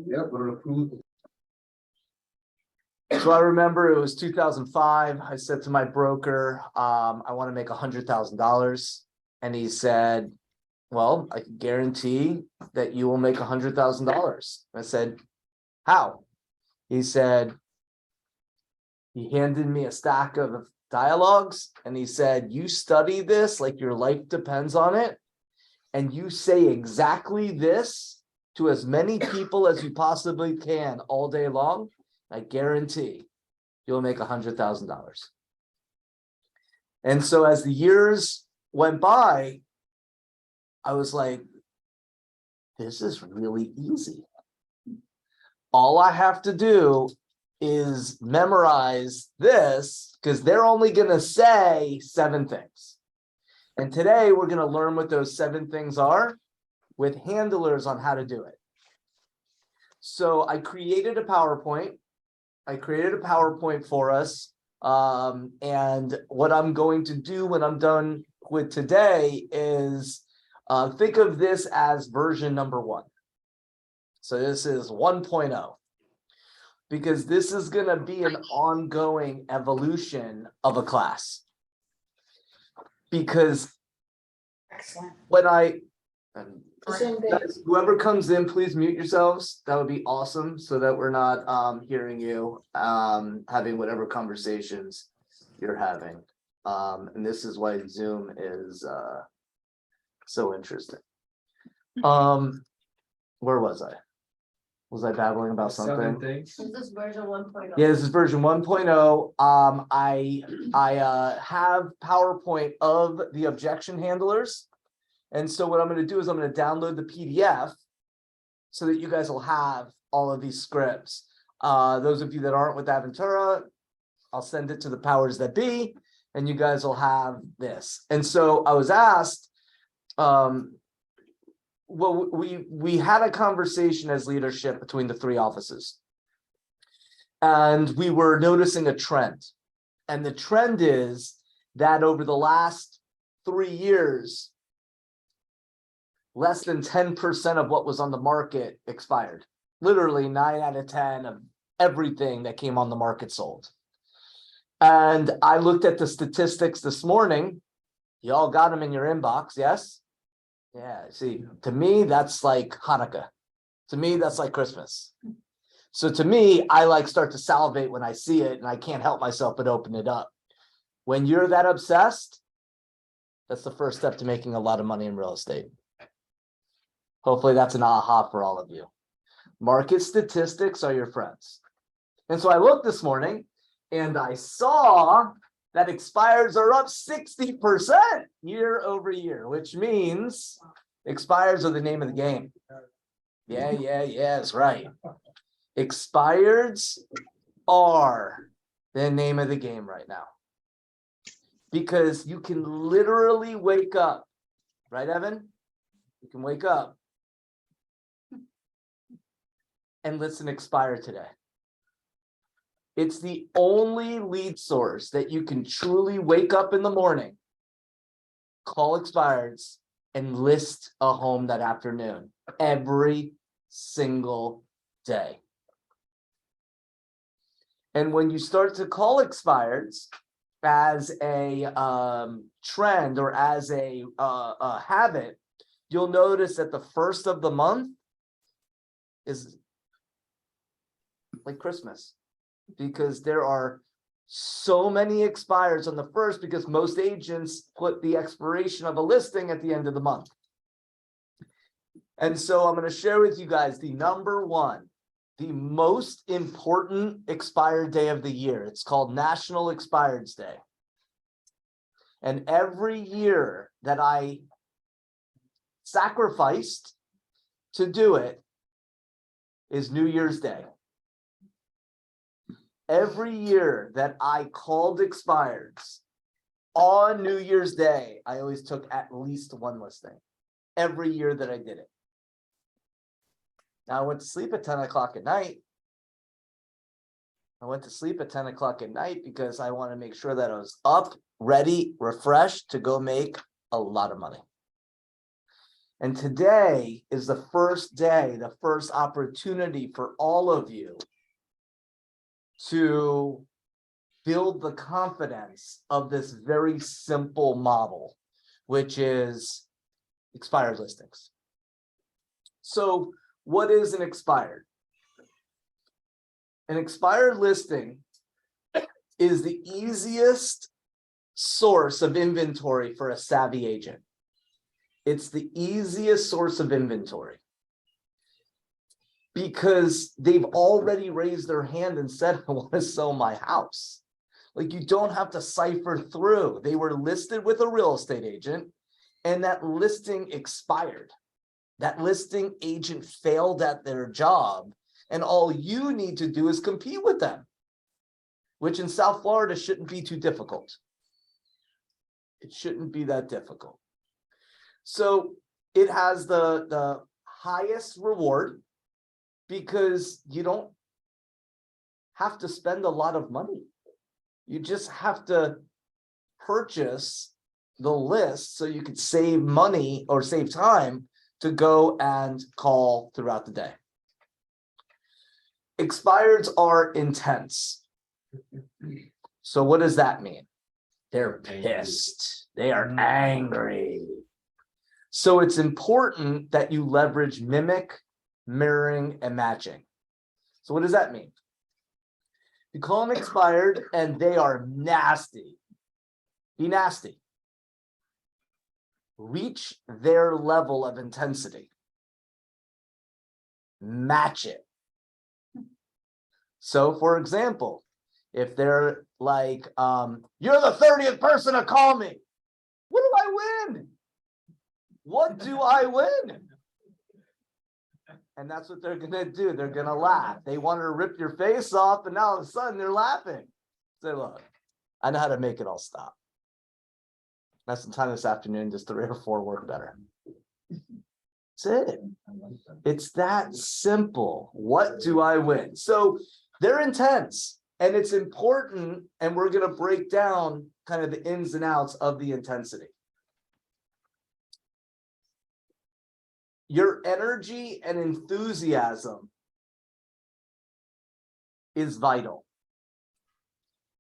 Yeah, but it approved. So I remember it was 2005. I said to my broker, I want to make $100,000. And he said, well, I can guarantee that you will make $100,000. I said, how? He said, he handed me a stack of dialogues and he said, you study this like your life depends on it. And you say exactly this to as many people as you possibly can all day long. I guarantee you'll make $100,000. And so as the years went by, I was like, this is really easy. All I have to do is memorize this because they're only going to say 7 things. And today we're going to learn what those 7 things are with handlers on how to do it. So I created a PowerPoint. For us. And what I'm going to do when I'm done with today is think of this as version number 1. So this is 1.0. Because this is going to be an ongoing evolution of a class. Because when whoever comes in, please mute yourselves. That would be awesome so that we're not hearing you having whatever conversations you're having. And this is why Zoom is so interesting. Where was I? Was I babbling about something? Is this version 1.0? Yeah, this is version 1.0. I have PowerPoint of the objection handlers. And so what I'm going to do is I'm going to download the PDF so that you guys will have all of these scripts. Those of you that aren't with Aventura, I'll send it to the powers that be, and you guys will have this. And so I was asked, well, we had a conversation as leadership between the 3 offices. And we were noticing a trend. And the trend is that over the last 3 years, less than 10% of what was on the market expired. Literally 9 out of 10 of everything that came on the market sold. And I looked at the statistics this morning. You all got them in your inbox, yes? Yeah, see, to me, that's like Hanukkah. To me, that's like Christmas. So to me, I like start to salivate when I see it and I can't help myself but open it up. When you're that obsessed, that's the first step to making a lot of money in real estate. Hopefully that's an aha for all of you. Market statistics are your friends. And so I looked this morning and I saw that expireds are up 60% year over year, which means expireds are the name of the game. Yeah, that's right. Expireds are the name of the game right now. Because you can literally wake up, right, Evan? You can wake up and listen expire today. It's the only lead source that you can truly wake up in the morning, call expireds, and list a home that afternoon every single day. And when you start to call expireds as a trend or as a habit, you'll notice that the first of the month is like Christmas, because there are so many expires on the first, because most agents put the expiration of a listing at the end of the month. And so I'm going to share with you guys the number 1, the most important expired day of the year. It's called National Expireds Day. And every year that I sacrificed to do it is New Year's Day. Every year that I called expireds on New Year's Day, I always took at least 1 listing. Every year that I did it. Now I went to sleep at 10 o'clock at night. Because I want to make sure that I was up, ready, refreshed to go make a lot of money. And today is the first day, the first opportunity for all of you to build the confidence of this very simple model, which is expired listings. So what is an expired? An expired listing is the easiest source of inventory for a savvy agent. It's the easiest source of inventory because they've already raised their hand and said, I want to sell my house. Like, you don't have to cipher through. They were listed with a real estate agent and that listing expired. That listing agent failed at their job, and all you need to do is compete with them, which in South Florida shouldn't be too difficult. It shouldn't be that difficult. So it has the highest reward because you don't have to spend a lot of money. You just have to purchase the list so you could save money or save time to go and call throughout the day. Expireds are intense. So what does that mean? They're pissed. They are angry. So it's important that you leverage mimic, mirroring, and matching. So what does that mean? You call them expired and they are nasty. Be nasty. Reach their level of intensity. Match it. So for example, if they're like, you're the 30th person to call me. What do I win? What do I win? And that's what they're gonna do. They're gonna laugh. They want to rip your face off, and now all of a sudden they're laughing. Say, look, I know how to make it all stop. That's some time this afternoon, just 3 or 4 work better. That's it. It's that simple. What do I win? So they're intense, and it's important, and we're going to break down kind of the ins and outs of the intensity. Your energy and enthusiasm is vital.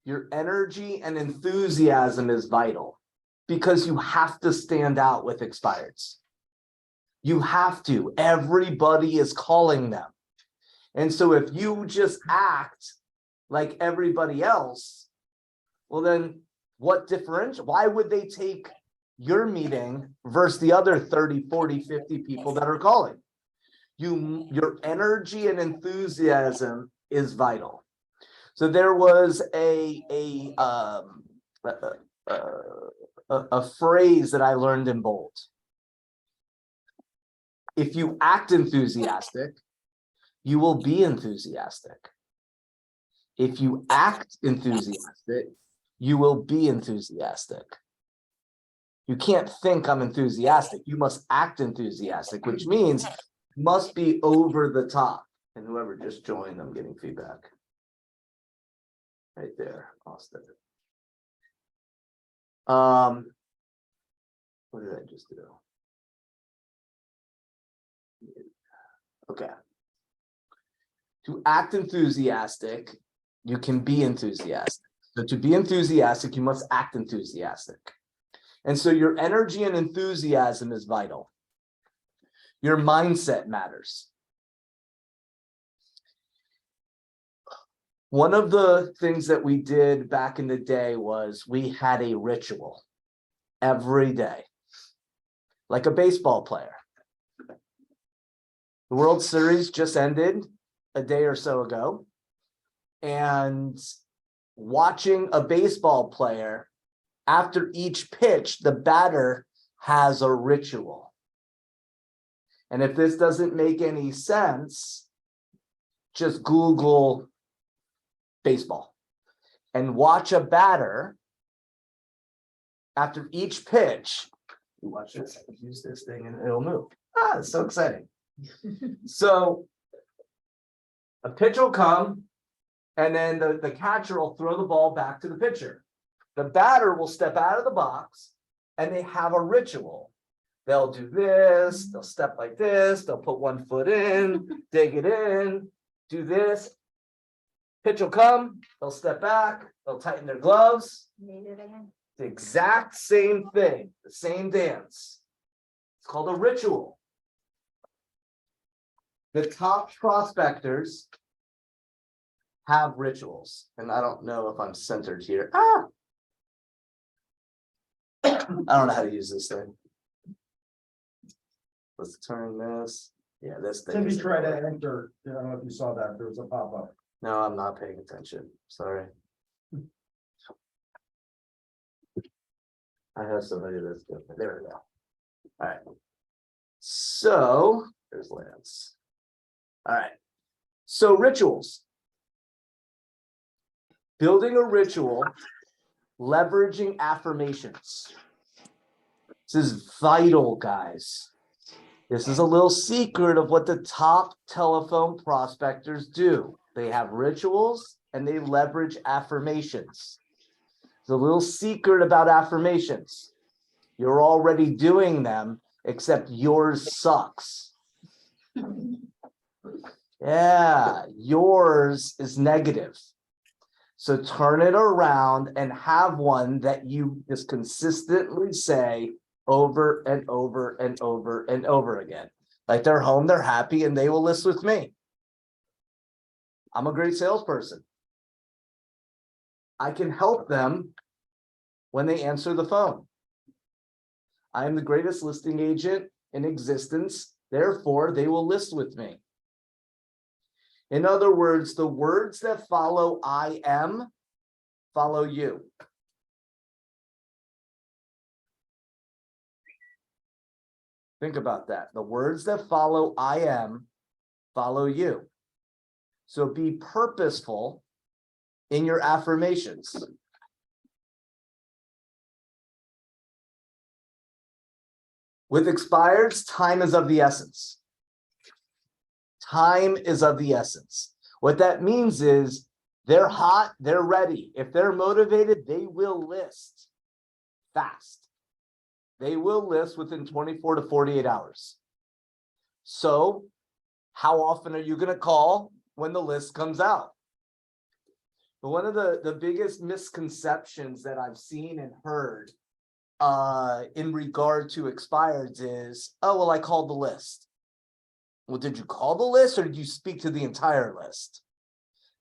Your energy and enthusiasm is vital because you have to stand out with expireds. You have to. Everybody is calling them. And so if you just act like everybody else, well then what differentiates? Why would they take your meeting versus the other 30, 40, 50 people that are calling? Your energy and enthusiasm is vital. So there was a phrase that I learned in Bold. If you act enthusiastic, you will be enthusiastic. If you act enthusiastic, you will be enthusiastic. You can't think I'm enthusiastic. You must act enthusiastic, which means you must be over the top. And whoever just joined, I'm getting feedback. Right there, Austin. What did I just do? Okay. To act enthusiastic, you can be enthusiastic. So to be enthusiastic, you must act enthusiastic. And so your energy and enthusiasm is vital. Your mindset matters. One of the things that we did back in the day was we had a ritual every day, like a baseball player. The World Series just ended a day or so ago, and watching a baseball player, after each pitch, the batter has a ritual. And if this doesn't make any sense, just Google baseball and watch a batter after each pitch. You watch this, use this thing and it'll move. Ah, it's so exciting. So a pitch will come, and then the catcher will throw the ball back to the pitcher. The batter will step out of the box, and they have a ritual. They'll do this, they'll step like this, they'll put one foot in, dig it in, do this. Pitch will come, they'll step back, they'll tighten their gloves. Need it again. The exact same thing, the same dance. It's called a ritual. The top prospectors have rituals, and I don't know if I'm centered here. I don't know how to use this thing. Let's turn this. Yeah, this thing. Cindy is- tried to enter, I don't know if you saw that, there was a pop-up. No, I'm not paying attention. Sorry. I have somebody that's good. There we go. All right. So there's Lance. All right. So rituals. Building a ritual, leveraging affirmations. This is vital, guys. This is a little secret of what the top telephone prospectors do. They have rituals and they leverage affirmations. There's a little secret about affirmations. You're already doing them, except yours sucks. Yeah, yours is negative. So turn it around and have one that you just consistently say over and over and over and over again. Like they're home, they're happy, and they will list with me. I'm a great salesperson. I can help them when they answer the phone. I am the greatest listing agent in existence, therefore they will list with me. In other words, the words that follow I am follow you. Think about that. The words that follow I am follow you. So be purposeful in your affirmations. With expireds, time is of the essence. Time is of the essence. What that means is they're hot, they're ready. If they're motivated, they will list fast. They will list within 24 to 48 hours. So how often are you going to call when the list comes out? But one of the biggest misconceptions that I've seen and heard in regard to expireds is, oh, well, I called the list. Well, did you call the list or did you speak to the entire list?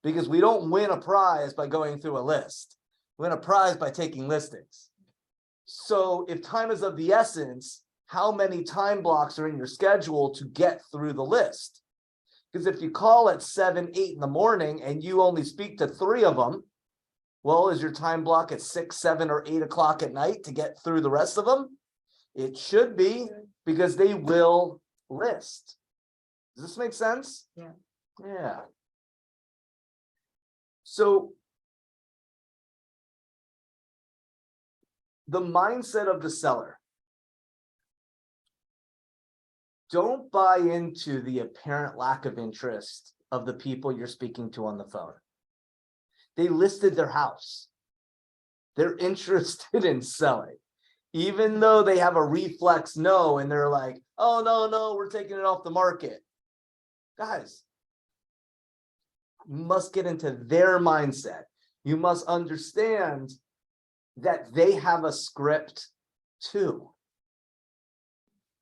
Because we don't win a prize by going through a list. We win a prize by taking listings. So if time is of the essence, how many time blocks are in your schedule to get through the list? Because if you call at 7, 8 in the morning and you only speak to 3 of them, well, is your time block at 6, 7, or 8 o'clock at night to get through the rest of them? It should be, because they will list. Does this make sense? Yeah. Yeah. So the mindset of the seller. Don't buy into the apparent lack of interest of the people you're speaking to on the phone. They listed their house. They're interested in selling, even though they have a reflex no, and they're like, oh, no, we're taking it off the market. Guys, you must get into their mindset. You must understand that they have a script too.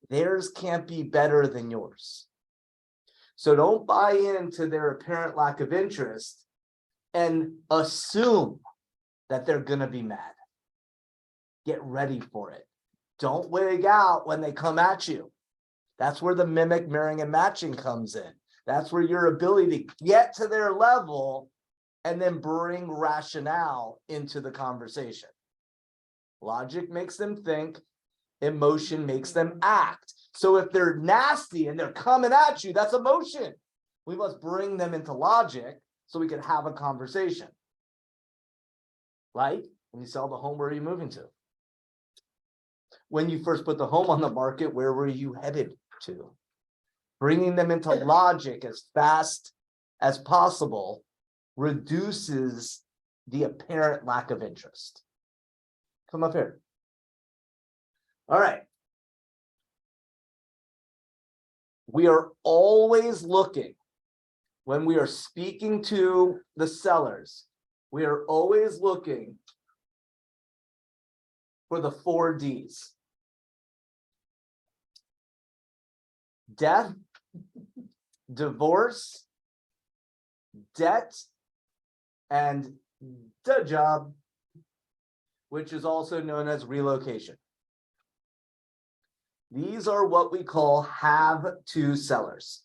Theirs can't be better than yours. So don't buy into their apparent lack of interest and assume that they're going to be mad. Get ready for it. Don't wig out when they come at you. That's where the mimic, mirroring, and matching comes in. That's where your ability to get to their level and then bring rationale into the conversation. Logic makes them think, emotion makes them act. So if they're nasty and they're coming at you, that's emotion. We must bring them into logic so we can have a conversation. Like when you sell the home, where are you moving to? When you first put the home on the market, where were you headed to? Bringing them into logic as fast as possible reduces the apparent lack of interest. Come up here. All right. we are always looking, when we are speaking to the sellers, we are always looking for the 4 Ds. Death, divorce, debt, and the job, which is also known as relocation. These are what we call have-to sellers.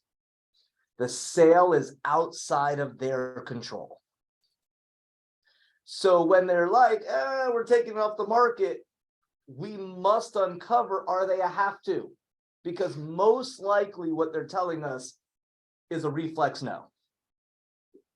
The sale is outside of their control. So when they're like, we're taking it off the market, we must uncover, are they a have-to? Because most likely what they're telling us is a reflex no.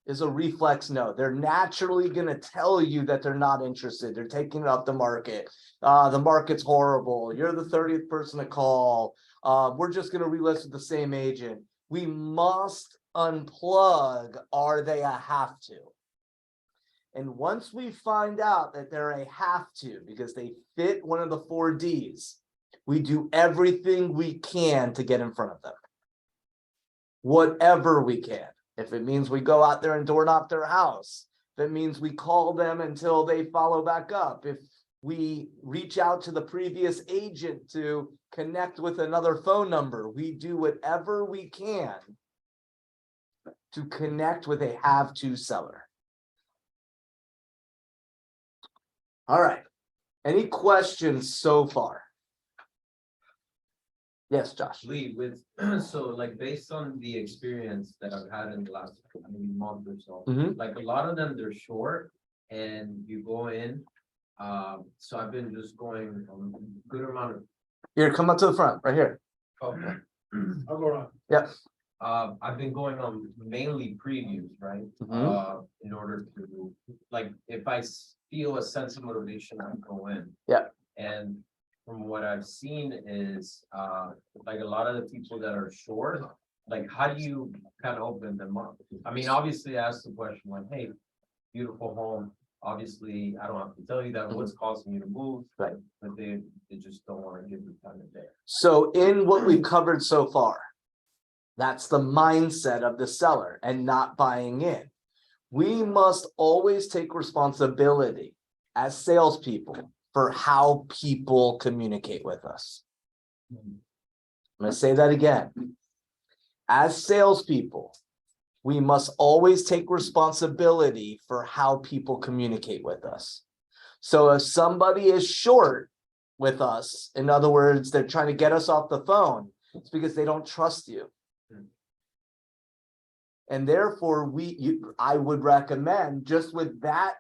They're naturally going to tell you that they're not interested. They're taking it off the market. The market's horrible. You're the 30th person to call. We're just going to relist with the same agent. We must unplug, are they a have to? And once we find out that they're a have to, because they fit one of the 4 Ds, we do everything we can to get in front of them. Whatever we can. If it means we go out there and door knock their house, if it means we call them until they follow back up, if we reach out to the previous agent to connect with another phone number, we do whatever we can to connect with a have-to seller. All right. Any questions so far? Yes, Josh. Lee, with, so like based on the experience that I've had in the last maybe month or so, Mhm. like a lot of them, they're short and you go in. So I've been just going on a good amount of. Here, come up to the front, right here. Okay. I'll go on. Yep. I've been going on mainly previews, right? Mhm. In order to, like, if I feel a sense of motivation, I go in. Yeah. And from what I've seen is, like a lot of the people that are short, like, how do you kind of open them up? I mean, obviously I asked the question like, hey, beautiful home. Obviously, I don't have to tell you that what's causing you to move, Right. but they just don't want to give you time of day. So in what we've covered so far, that's the mindset of the seller and not buying in. We must always take responsibility as salespeople for how people communicate with us. I'm going to say that again. As salespeople, we must always take responsibility for how people communicate with us. So if somebody is short with us, in other words, they're trying to get us off the phone, it's because they don't trust you. And therefore, I would recommend, just with that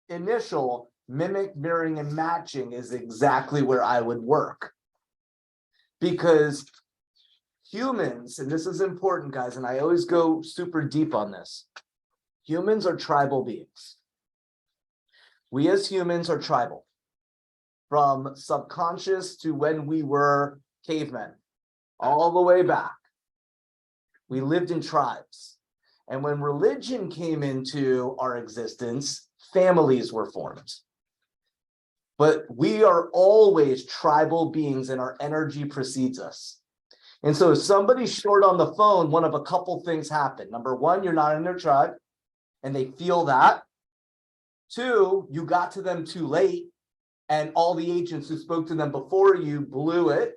initial mimic, mirroring, and matching is exactly where I would work. Because humans, and this is important, guys, and I always go super deep on this. Humans are tribal beings. We as humans are tribal. From subconscious to when we were cavemen, all the way back. We lived in tribes. And when religion came into our existence, families were formed. But we are always tribal beings and our energy precedes us. And so if somebody's short on the phone, one of a couple things happen. Number one, you're not in their tribe and they feel that. 2, you got to them too late and all the agents who spoke to them before you blew it,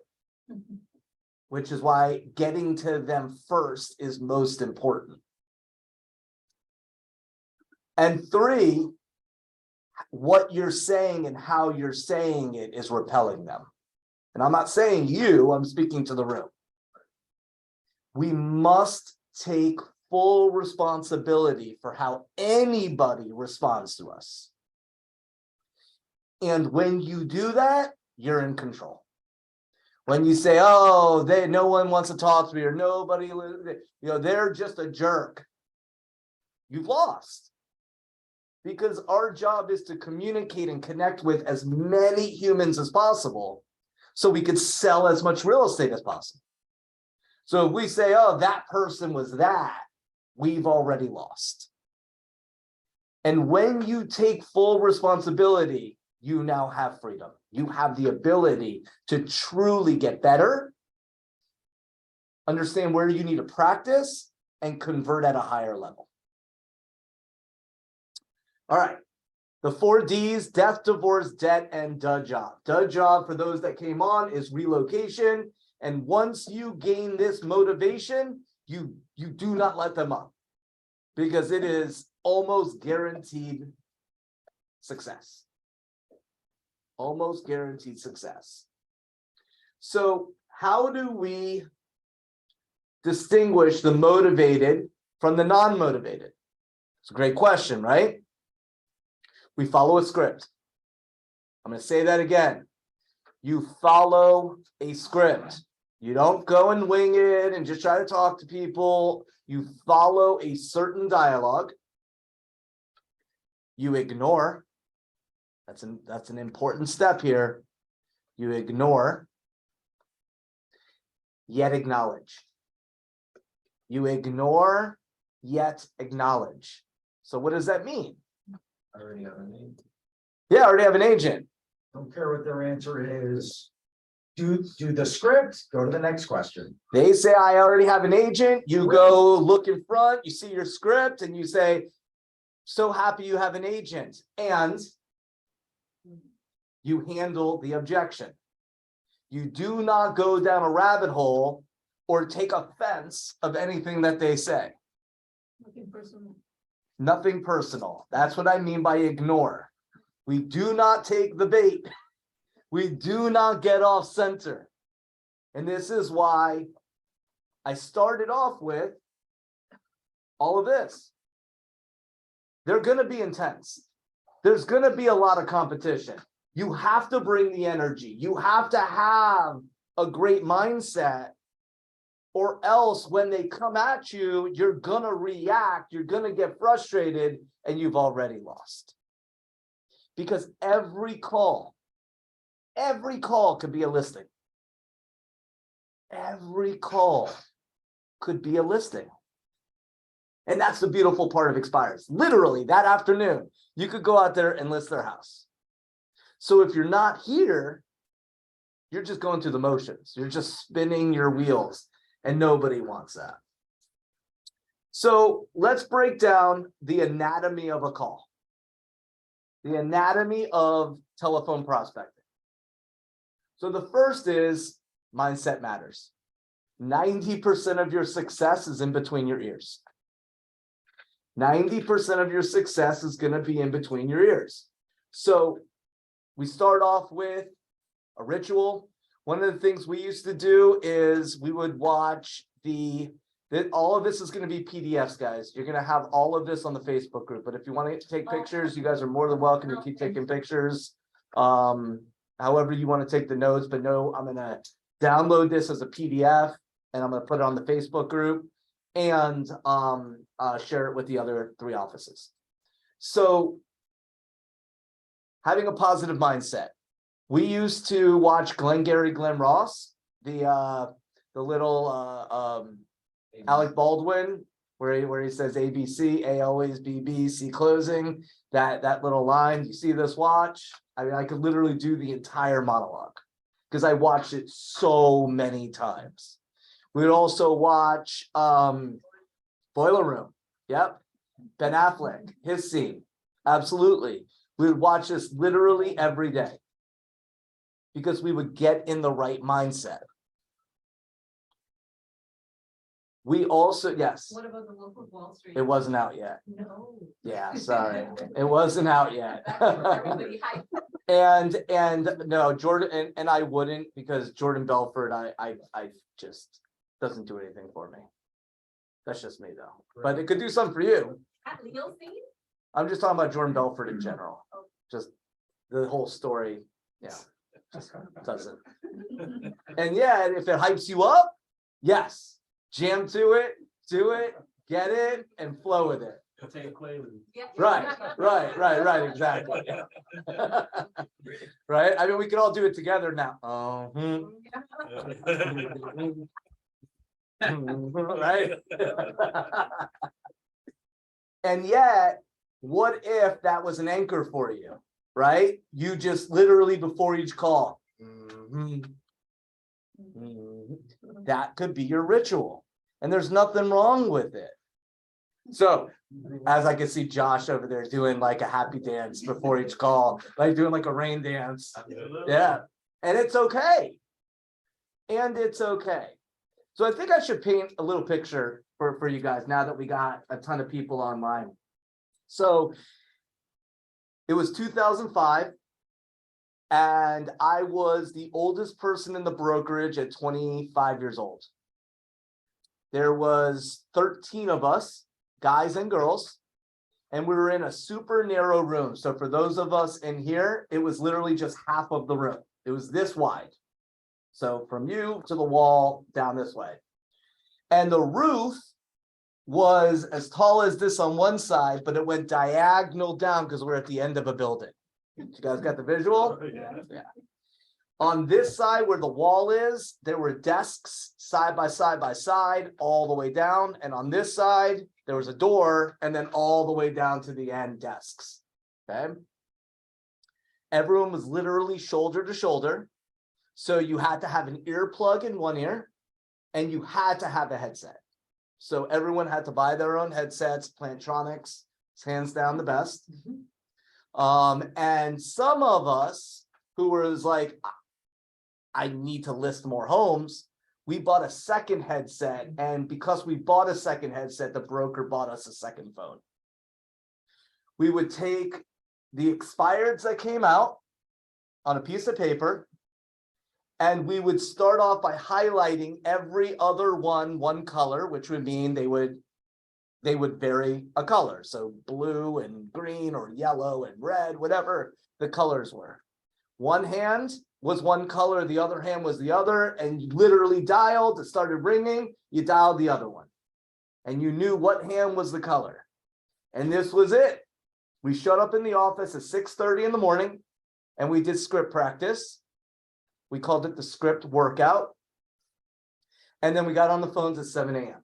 which is why getting to them first is most important. And 3, what you're saying and how you're saying it is repelling them. And I'm not saying you, I'm speaking to the room. We must take full responsibility for how anybody responds to us. And when you do that, you're in control. When you say, oh, no one wants to talk to me, or nobody, they're just a jerk, you've lost. Because our job is to communicate and connect with as many humans as possible so we could sell as much real estate as possible. So if we say, oh, that person was that, we've already lost. And when you take full responsibility, you now have freedom. You have the ability to truly get better understand where you need to practice, and convert at a higher level. All right. The 4 Ds: death, divorce, debt, and duh job. Duh job, for those that came on, is relocation. And once you gain this motivation, you do not let them up, because it is almost guaranteed success. Almost guaranteed success. So how do we distinguish the motivated from the non-motivated? It's a great question, right? We follow a script. I'm going to say that again. You follow a script. You don't go and wing it and just try to talk to people. You follow a certain dialogue. You ignore. That's an important step here. You ignore, yet acknowledge. You ignore, yet acknowledge. So what does that mean? I already have a name. Yeah, I already have an agent. Don't care what their answer is. Do the script, go to the next question. They say, I already have an agent. You go look in front, you see your script, and you say, so happy you have an agent. And you handle the objection. You do not go down a rabbit hole or take offense of anything that they say. Nothing personal. Nothing personal. That's what I mean by ignore. We do not take the bait. We do not get off center. And this is why I started off with all of this. They're going to be intense. There's going to be a lot of competition. You have to bring the energy. You have to have a great mindset, or else when they come at you, you're going to react, you're going to get frustrated, and you've already lost. Because every call could be a listing. Every call could be a listing. And that's the beautiful part of Expires. Literally, that afternoon, you could go out there and list their house. So if you're not here, you're just going through the motions. You're just spinning your wheels, and nobody wants that. So let's break down the anatomy of a call. The anatomy of telephone prospecting. So the first is mindset matters. 90% of your success is in between your ears. 90% of your success is going to be in between your ears. So we start off with a ritual. One of the things we used to do is we would watch all of this is going to be PDFs, guys. You're going to have all of this on the Facebook group. But if you want to take pictures, you guys are more than welcome to keep taking pictures. However you want to take the notes. But no, I'm going to download this as a PDF, and I'm going to put it on the Facebook group and share it with the other 3 offices. So having a positive mindset. We used to watch Glengarry Glen Ross, the little Alec Baldwin, where he says ABC, A always B, B, C closing, that little line. You see this watch? I mean, I could literally do the entire monologue because I watched it so many times. We'd also watch Boiler Room. Yep. Ben Affleck, his scene. Absolutely. We would watch this literally every day because we would get in the right mindset. We also, yes. What about the Wolf of Wall Street? It wasn't out yet. No. Yeah, sorry. It wasn't out yet. Everybody hyped. And no, Jordan, and I wouldn't, because Jordan Belfort, I just doesn't do anything for me. That's just me though. But it could do something for you. At Leo's scene? I'm just talking about Jordan Belfort in general. Just the whole story. Yeah. Just doesn't. And yeah, if it hypes you up, yes. Jam to it, do it, get it, and flow with it. Yeah. Right, exactly. Right? I mean, we could all do it together now. Right? And yet, what if that was an anchor for you, right? You just literally before each call. That could be your ritual, and there's nothing wrong with it. So, as I can see Josh over there doing like a happy dance before each call, like doing like a rain dance. Yeah, and it's okay. And it's okay. So I think I should paint a little picture for you guys now that we got a ton of people online. So it was 2005. And I was the oldest person in the brokerage at 25 years old. There was 13 of us, guys and girls, and we were in a super narrow room. So for those of us in here, it was literally just half of the room. It was this wide. So from you to the wall down this way. And the roof was as tall as this on one side, but it went diagonal down because we're at the end of a building. You guys got the visual? Yeah. On this side where the wall is, there were desks side by side, all the way down. And on this side, there was a door, and then all the way down to the end desks. Okay. Everyone was literally shoulder to shoulder. So you had to have an earplug in one ear, and you had to have a headset. So everyone had to buy their own headsets. Plantronics, hands down the best. And some of us who was like, I need to list more homes, we bought a second headset. And because we bought a second headset, the broker bought us a second phone. We would take the expireds that came out on a piece of paper, and we would start off by highlighting every other one color, which would mean they would vary a color. So blue and green or yellow and red, whatever the colors were. One hand was one color, the other hand was the other, and you literally dialed, it started ringing, you dialed the other one. And you knew what hand was the color. And this was it. We showed up in the office at 6:30 in the morning, and we did script practice. We called it the script workout. And then we got on the phones at 7 a.m.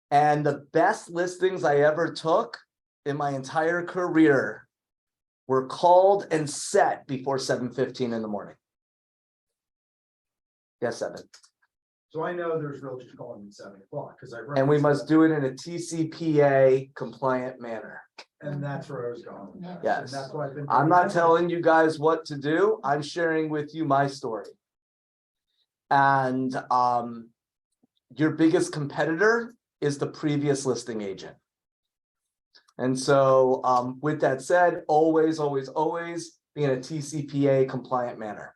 And the best listings I ever took in my entire career were called and set before 7:15 in the morning. Yes, 7. So I know there's realtors calling at 7 o'clock because I. And we must do it in a TCPA compliant manner. And that's where I was going. with that. Yes. And that's why I've been. I'm not telling you guys what to do. I'm sharing with you my story. And your biggest competitor is the previous listing agent. And so with that said, always be in a TCPA compliant manner.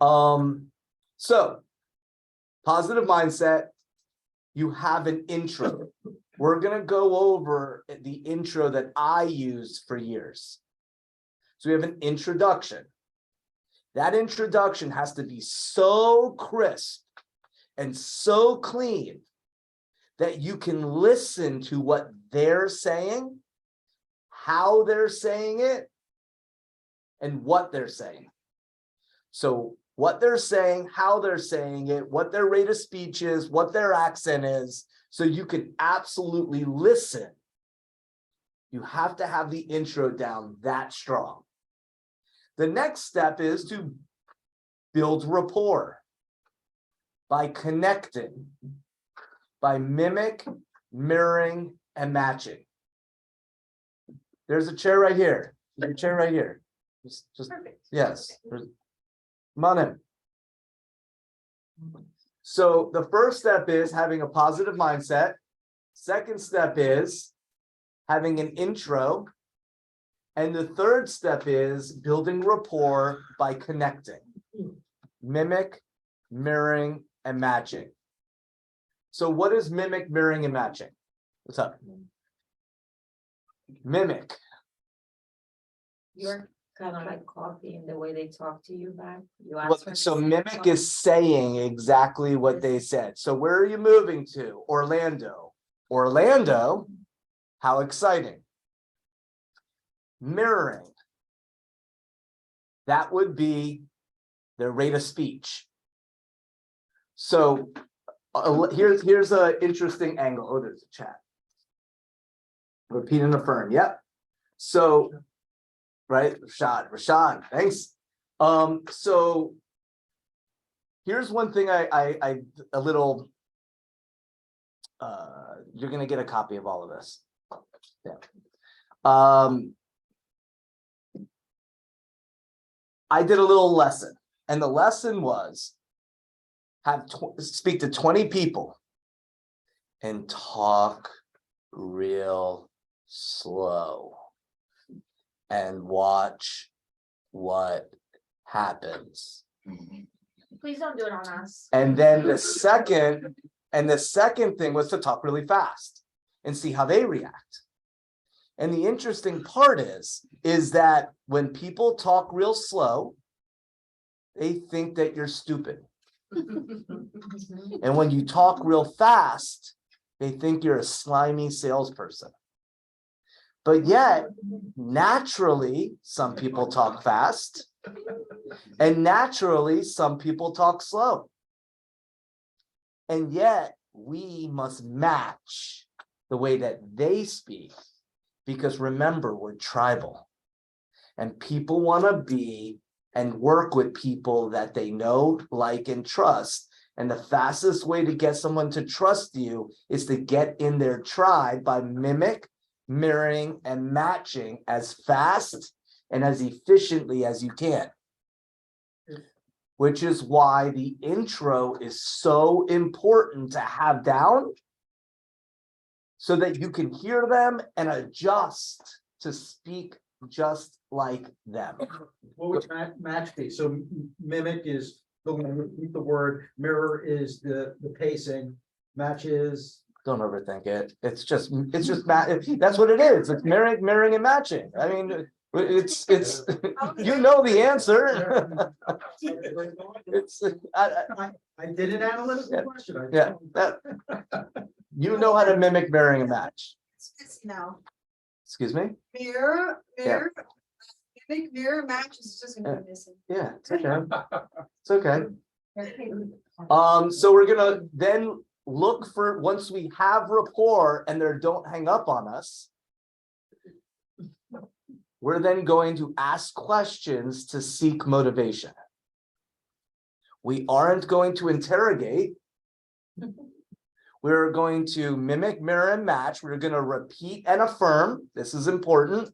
So positive mindset, you have an intro. We're going to go over the intro that I used for years. So we have an introduction. That introduction has to be so crisp and so clean that you can listen to what they're saying, how they're saying it, and what they're saying. So what they're saying, how they're saying it, what their rate of speech is, what their accent is, so you can absolutely listen. You have to have the intro down that strong. The next step is to build rapport by connecting, by mimic, mirroring, and matching. There's a chair right here. There's a chair right here. Just Perfect. yes. Come on in. So the first step is having a positive mindset. Second step is having an intro. And the third step is building rapport by connecting, mimic, mirroring, and matching. So what is mimic, mirroring, and matching? What's up? Mimic. You're kind of like copying the way they talk to you back. You Well, ask for so the same mimic stuff. is saying exactly what they said. So where are you moving to? Orlando. Orlando, how exciting. Mirroring. That would be their rate of speech. So here's an interesting angle. Oh, there's a chat. Repeat and affirm. Yep. So, right, Rashad, thanks. So Here's one thing I a little. You're gonna get a copy of all of this. Yeah. I did a little lesson, and the lesson was speak to 20 people and talk real slow and watch what happens. Please don't do it on us. And then the second thing was to talk really fast and see how they react. And the interesting part is that when people talk real slow, they think that you're stupid. And when you talk real fast, they think you're a slimy salesperson. But yet, naturally, some people talk fast, and naturally, some people talk slow. And yet, we must match the way that they speak, because remember, we're tribal. And people want to be and work with people that they know, like, and trust. And the fastest way to get someone to trust you is to get in their tribe by mirroring, and matching as fast and as efficiently as you can. Which is why the intro is so important to have down, so that you can hear them and adjust to speak just like them. What would match be? So mimic is the word, mirror is the pacing, match is. Don't overthink it. It's just that's what it is. It's mirroring and matching. I mean, it's you know the answer. It's I did an analytical question. yeah, that you know how to mimic, mirroring, and match. Now, Excuse me? mirror, mimic, mirror, match is just gonna be missing. Yeah, it's okay. It's okay. So we're gonna then look for, once we have rapport and they don't hang up on us, we're then going to ask questions to seek motivation. We aren't going to interrogate. We're going to mimic, mirror, and match. We're going to repeat and affirm. This is important.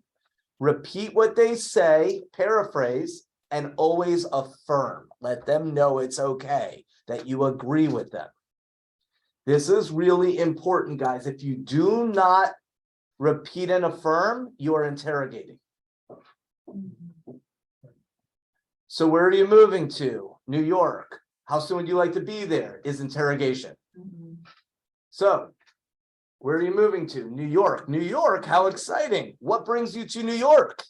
Repeat what they say, paraphrase, and always affirm. Let them know it's okay, that you agree with them. This is really important, guys. If you do not repeat and affirm, you are interrogating. So where are you moving to? New York. How soon would you like to be there? Is interrogation. So where are you moving to? New York. New York, how exciting. What brings you to New York?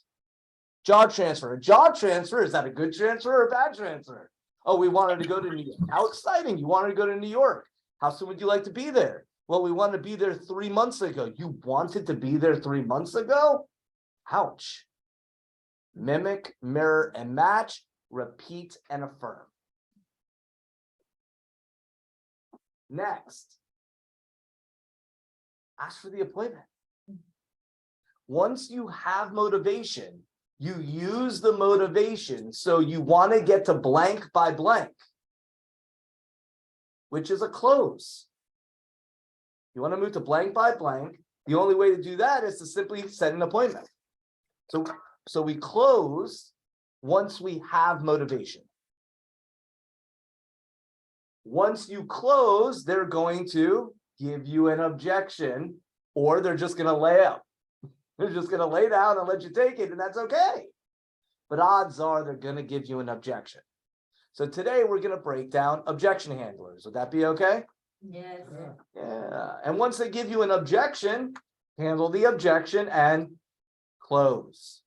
Job transfer. A job transfer, is that a good transfer or a bad transfer? Oh, we wanted to go to New York. How exciting. You wanted to go to New York. How soon would you like to be there? Well, we wanted to be there 3 months ago. You wanted to be there 3 months ago? Ouch. Mimic, mirror, and match. Repeat and affirm. Next, ask for the appointment. Once you have motivation, you use the motivation. So you want to get to blank by blank, which is a close. You want to move to blank by blank. The only way to do that is to simply set an appointment. So we close once we have motivation. Once you close, they're going to give you an objection, or they're just going to lay out. They're just going to lay down and let you take it, and that's okay. But odds are they're going to give you an objection. So today we're going to break down objection handlers. Would that be okay? Yes. Yeah. And once they give you an objection, handle the objection and close.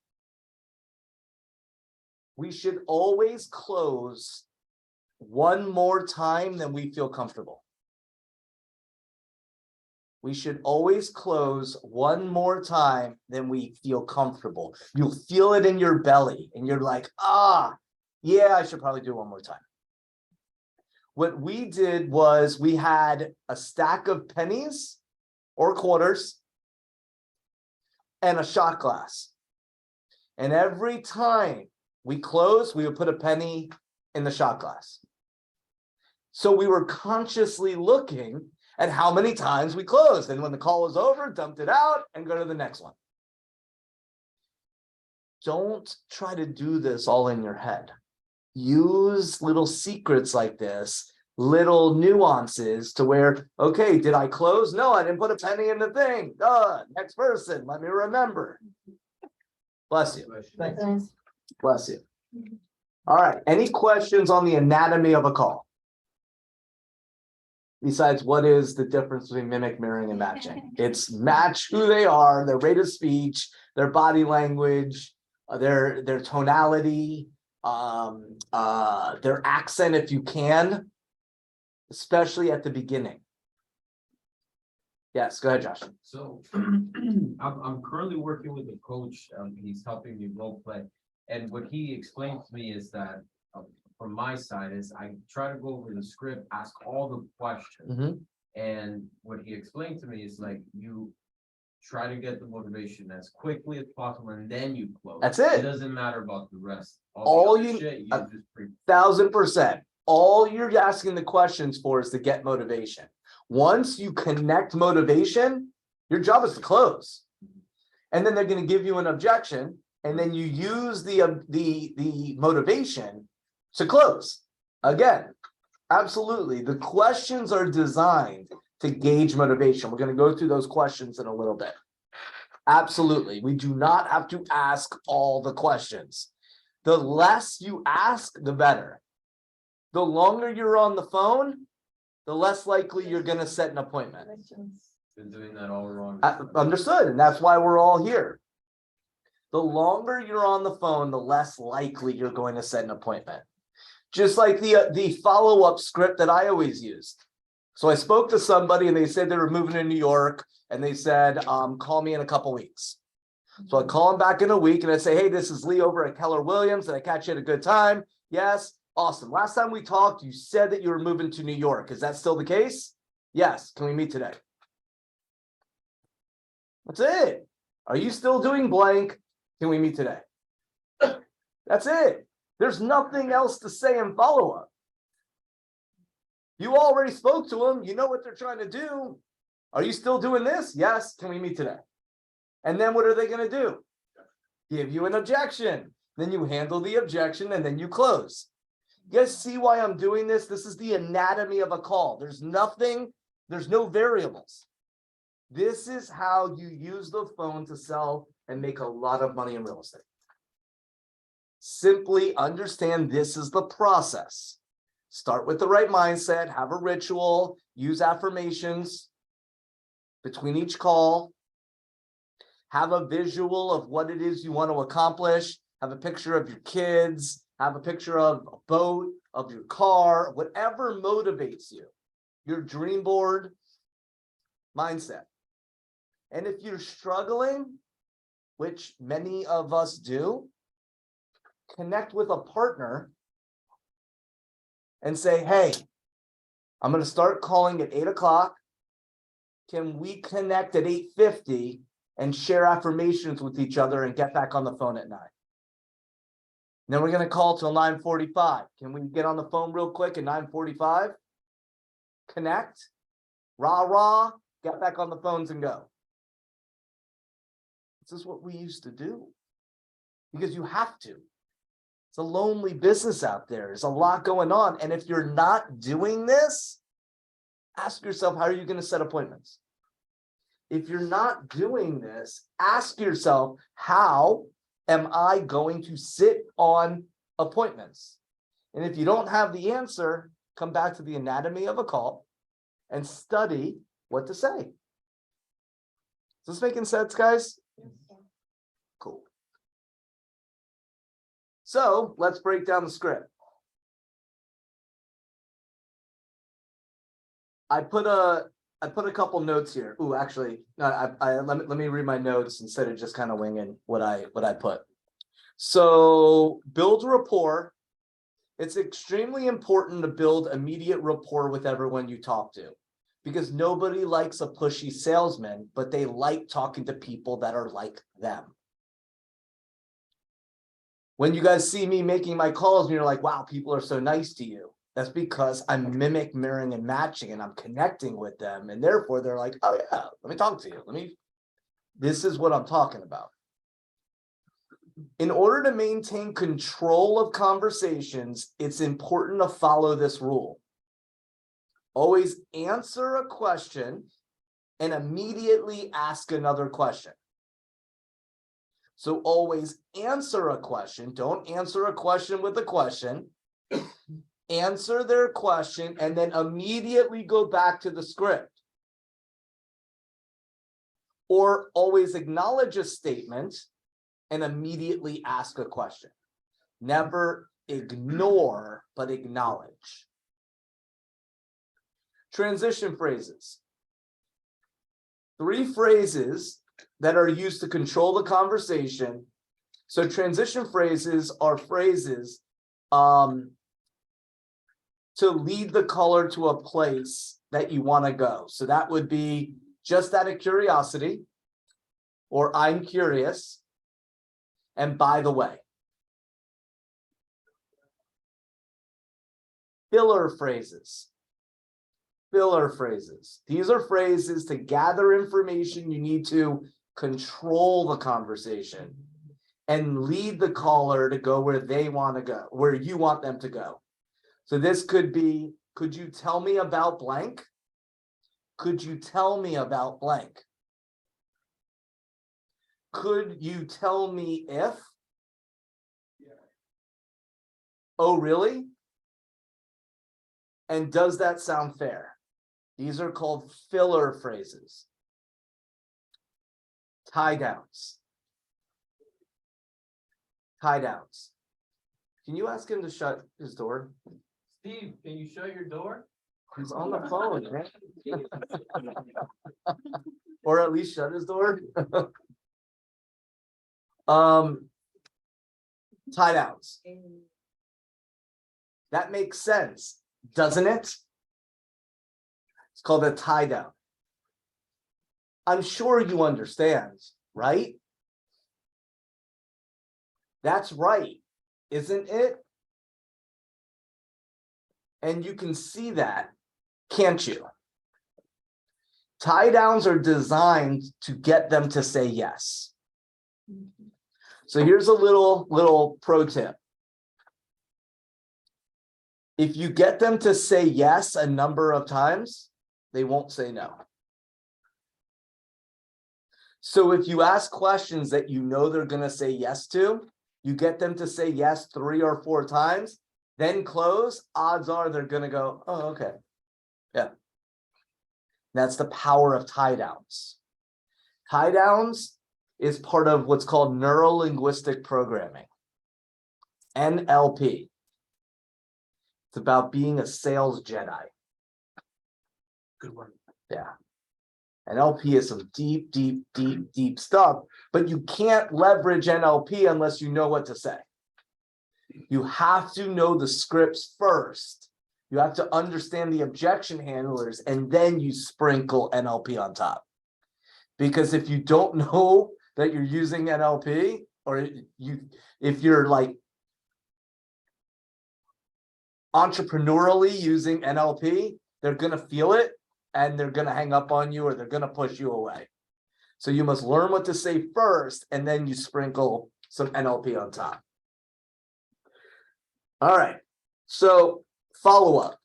We should always close one more time than we feel comfortable. We should always close one more time than we feel comfortable. You'll feel it in your belly and you're like, yeah, I should probably do one more time. What we did was we had a stack of pennies or quarters and a shot glass. And every time we closed, we would put a penny in the shot glass. So we were consciously looking at how many times we closed. And when the call was over, dumped it out and go to the next one. Don't try to do this all in your head. Use little secrets like this, little nuances to where, okay, did I close? No, I didn't put a penny in the thing. Next person, let me remember. Bless you. Thanks. Bless you. All right, any questions on the anatomy of a call? Besides, what is the difference between mimic, mirroring, and matching? It's match who they are, their rate of speech, their body language, their tonality, their accent if you can, especially at the beginning. Yes, go ahead, Josh. So I'm currently working with a coach. He's helping me role play. And what he explained to me is that from my side is I try to go over the script, ask all the questions. Mhm. And what he explained to me is like, you try to get the motivation as quickly as possible and then you close. That's it. It doesn't matter about the rest. All the other you- shit, you uh, just pre- 1000%. All you're asking the questions for is to get motivation. Once you connect motivation, your job is to close. And then they're going to give you an objection, and then you use the motivation to close. Again, absolutely. The questions are designed to gauge motivation. We're going to go through those questions in a little bit. Absolutely. We do not have to ask all the questions. The less you ask, the better. The longer you're on the phone, the less likely you're going to set an appointment. been doing that all wrong. Understood, and that's why we're all here. The longer you're on the phone, the less likely you're going to set an appointment. Just like the follow-up script that I always used. So I spoke to somebody and they said they were moving to New York and they said, call me in a couple weeks. So I call them back in a week and I say, hey, this is Lee over at Keller Williams. Did I catch you at a good time? Yes. Awesome. Last time we talked, you said that you were moving to New York. Is that still the case? Yes. Can we meet today? That's it. Are you still doing blank? Can we meet today? That's it. There's nothing else to say in follow-up. You already spoke to them. You know what they're trying to do. Are you still doing this? Yes. Can we meet today? And then what are they going to do? Give you an objection. Then you handle the objection and then you close. You guys see why I'm doing this? This is the anatomy of a call. There's no variables. This is how you use the phone to sell and make a lot of money in real estate. Simply understand this is the process. Start with the right mindset, have a ritual, use affirmations between each call, have a visual of what it is you want to accomplish, have a picture of your kids, have a picture of a boat, of your car, whatever motivates you, your dream board mindset. And if you're struggling, which many of us do, connect with a partner and say, hey, I'm going to start calling at 8 o'clock. Can we connect at 8:50 and share affirmations with each other and get back on the phone at 9? Then we're going to call till 9:45. Can we get on the phone real quick at 9:45? Connect, rah, get back on the phones and go. This is what we used to do because you have to. It's a lonely business out there. There's a lot going on. And if you're not doing this, ask yourself, how are you going to set appointments? If you're not doing this, ask yourself, how am I going to sit on appointments? And if you don't have the answer, come back to the anatomy of a call and study what to say. Is this making sense, guys? Cool. So let's break down the script. I put a couple notes here. Ooh, actually, no, let me read my notes instead of just kind of winging what I put. So build rapport. It's extremely important to build immediate rapport with everyone you talk to, because nobody likes a pushy salesman, but they like talking to people that are like them. When you guys see me making my calls and you're like, wow, people are so nice to you. That's because I'm mimic, mirroring, and matching, and I'm connecting with them, and therefore they're like, oh yeah, let me talk to you. This is what I'm talking about. In order to maintain control of conversations, it's important to follow this rule. Always answer a question and immediately ask another question. So always answer a question. Don't answer a question with a question. Answer their question and then immediately go back to the script. Or always acknowledge a statement and immediately ask a question. Never ignore, but acknowledge. Transition phrases. 3 phrases that are used to control the conversation. So transition phrases are phrases to lead the caller to a place that you want to go. So that would be just out of curiosity, or I'm curious, and by the way. Filler phrases. Filler phrases. These are phrases to gather information you need to control the conversation and lead the caller to go where they want to go, where you want them to go. So this could be, could you tell me about blank? Could you tell me about blank? Could you tell me if? Oh, really? And does that sound fair? These are called filler phrases. Tie downs. Tie downs. Can you ask him to shut his door? Steve, can you shut your door? He's on the phone, man. Or at least shut his door. Tie downs. That makes sense, doesn't it? It's called a tie down. I'm sure you understand, right? That's right, isn't it? And you can see that, can't you? Tie downs are designed to get them to say yes. So here's a little pro tip. If you get them to say yes a number of times, they won't say no. So if you ask questions that you know they're going to say yes to, you get them to say yes 3 or 4 times, then close, odds are they're going to go, oh, okay. Yeah. That's the power of tie downs. Tie downs is part of what's called neuro-linguistic programming, NLP. It's about being a sales Jedi. Good one. Yeah. NLP is some deep, deep, deep, deep stuff, but you can't leverage NLP unless you know what to say. You have to know the scripts first. You have to understand the objection handlers, and then you sprinkle NLP on top. Because if you don't know that you're using NLP, or if you're like entrepreneurially using NLP, they're going to feel it and they're going to hang up on you, or they're going to push you away. So you must learn what to say first, and then you sprinkle some NLP on top. All right. So follow up.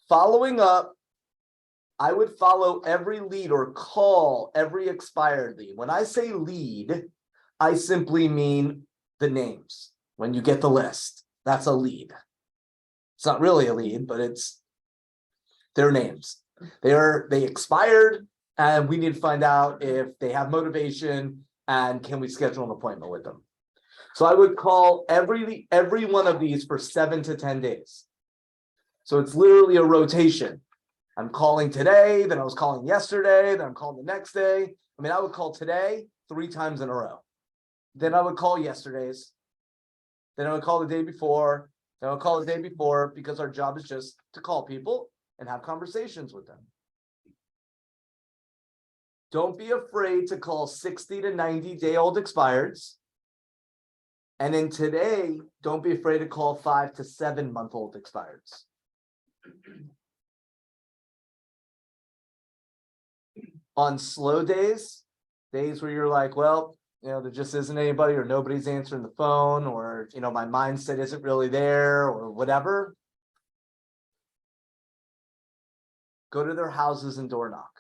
Following up, I would follow every lead or call every expired lead. When I say lead, I simply mean the names. When you get the list, that's a lead. It's not really a lead, but it's their names. They expired, and we need to find out if they have motivation and can we schedule an appointment with them. So I would call every one of these for 7 to 10 days. So it's literally a rotation. I'm calling today, then I was calling yesterday, then I'm calling the next day. I mean, I would call today 3 times in a row. Then I would call yesterday's. Then I would call the day before. Then I would call the day before, because our job is just to call people and have conversations with them. Don't be afraid to call 60 to 90-day-old expireds. And then today, don't be afraid to call 5 to 7-month-old expireds. On slow days, days where you're like, well, there just isn't anybody or nobody's answering the phone or, my mindset isn't really there or whatever. Go to their houses and door knock.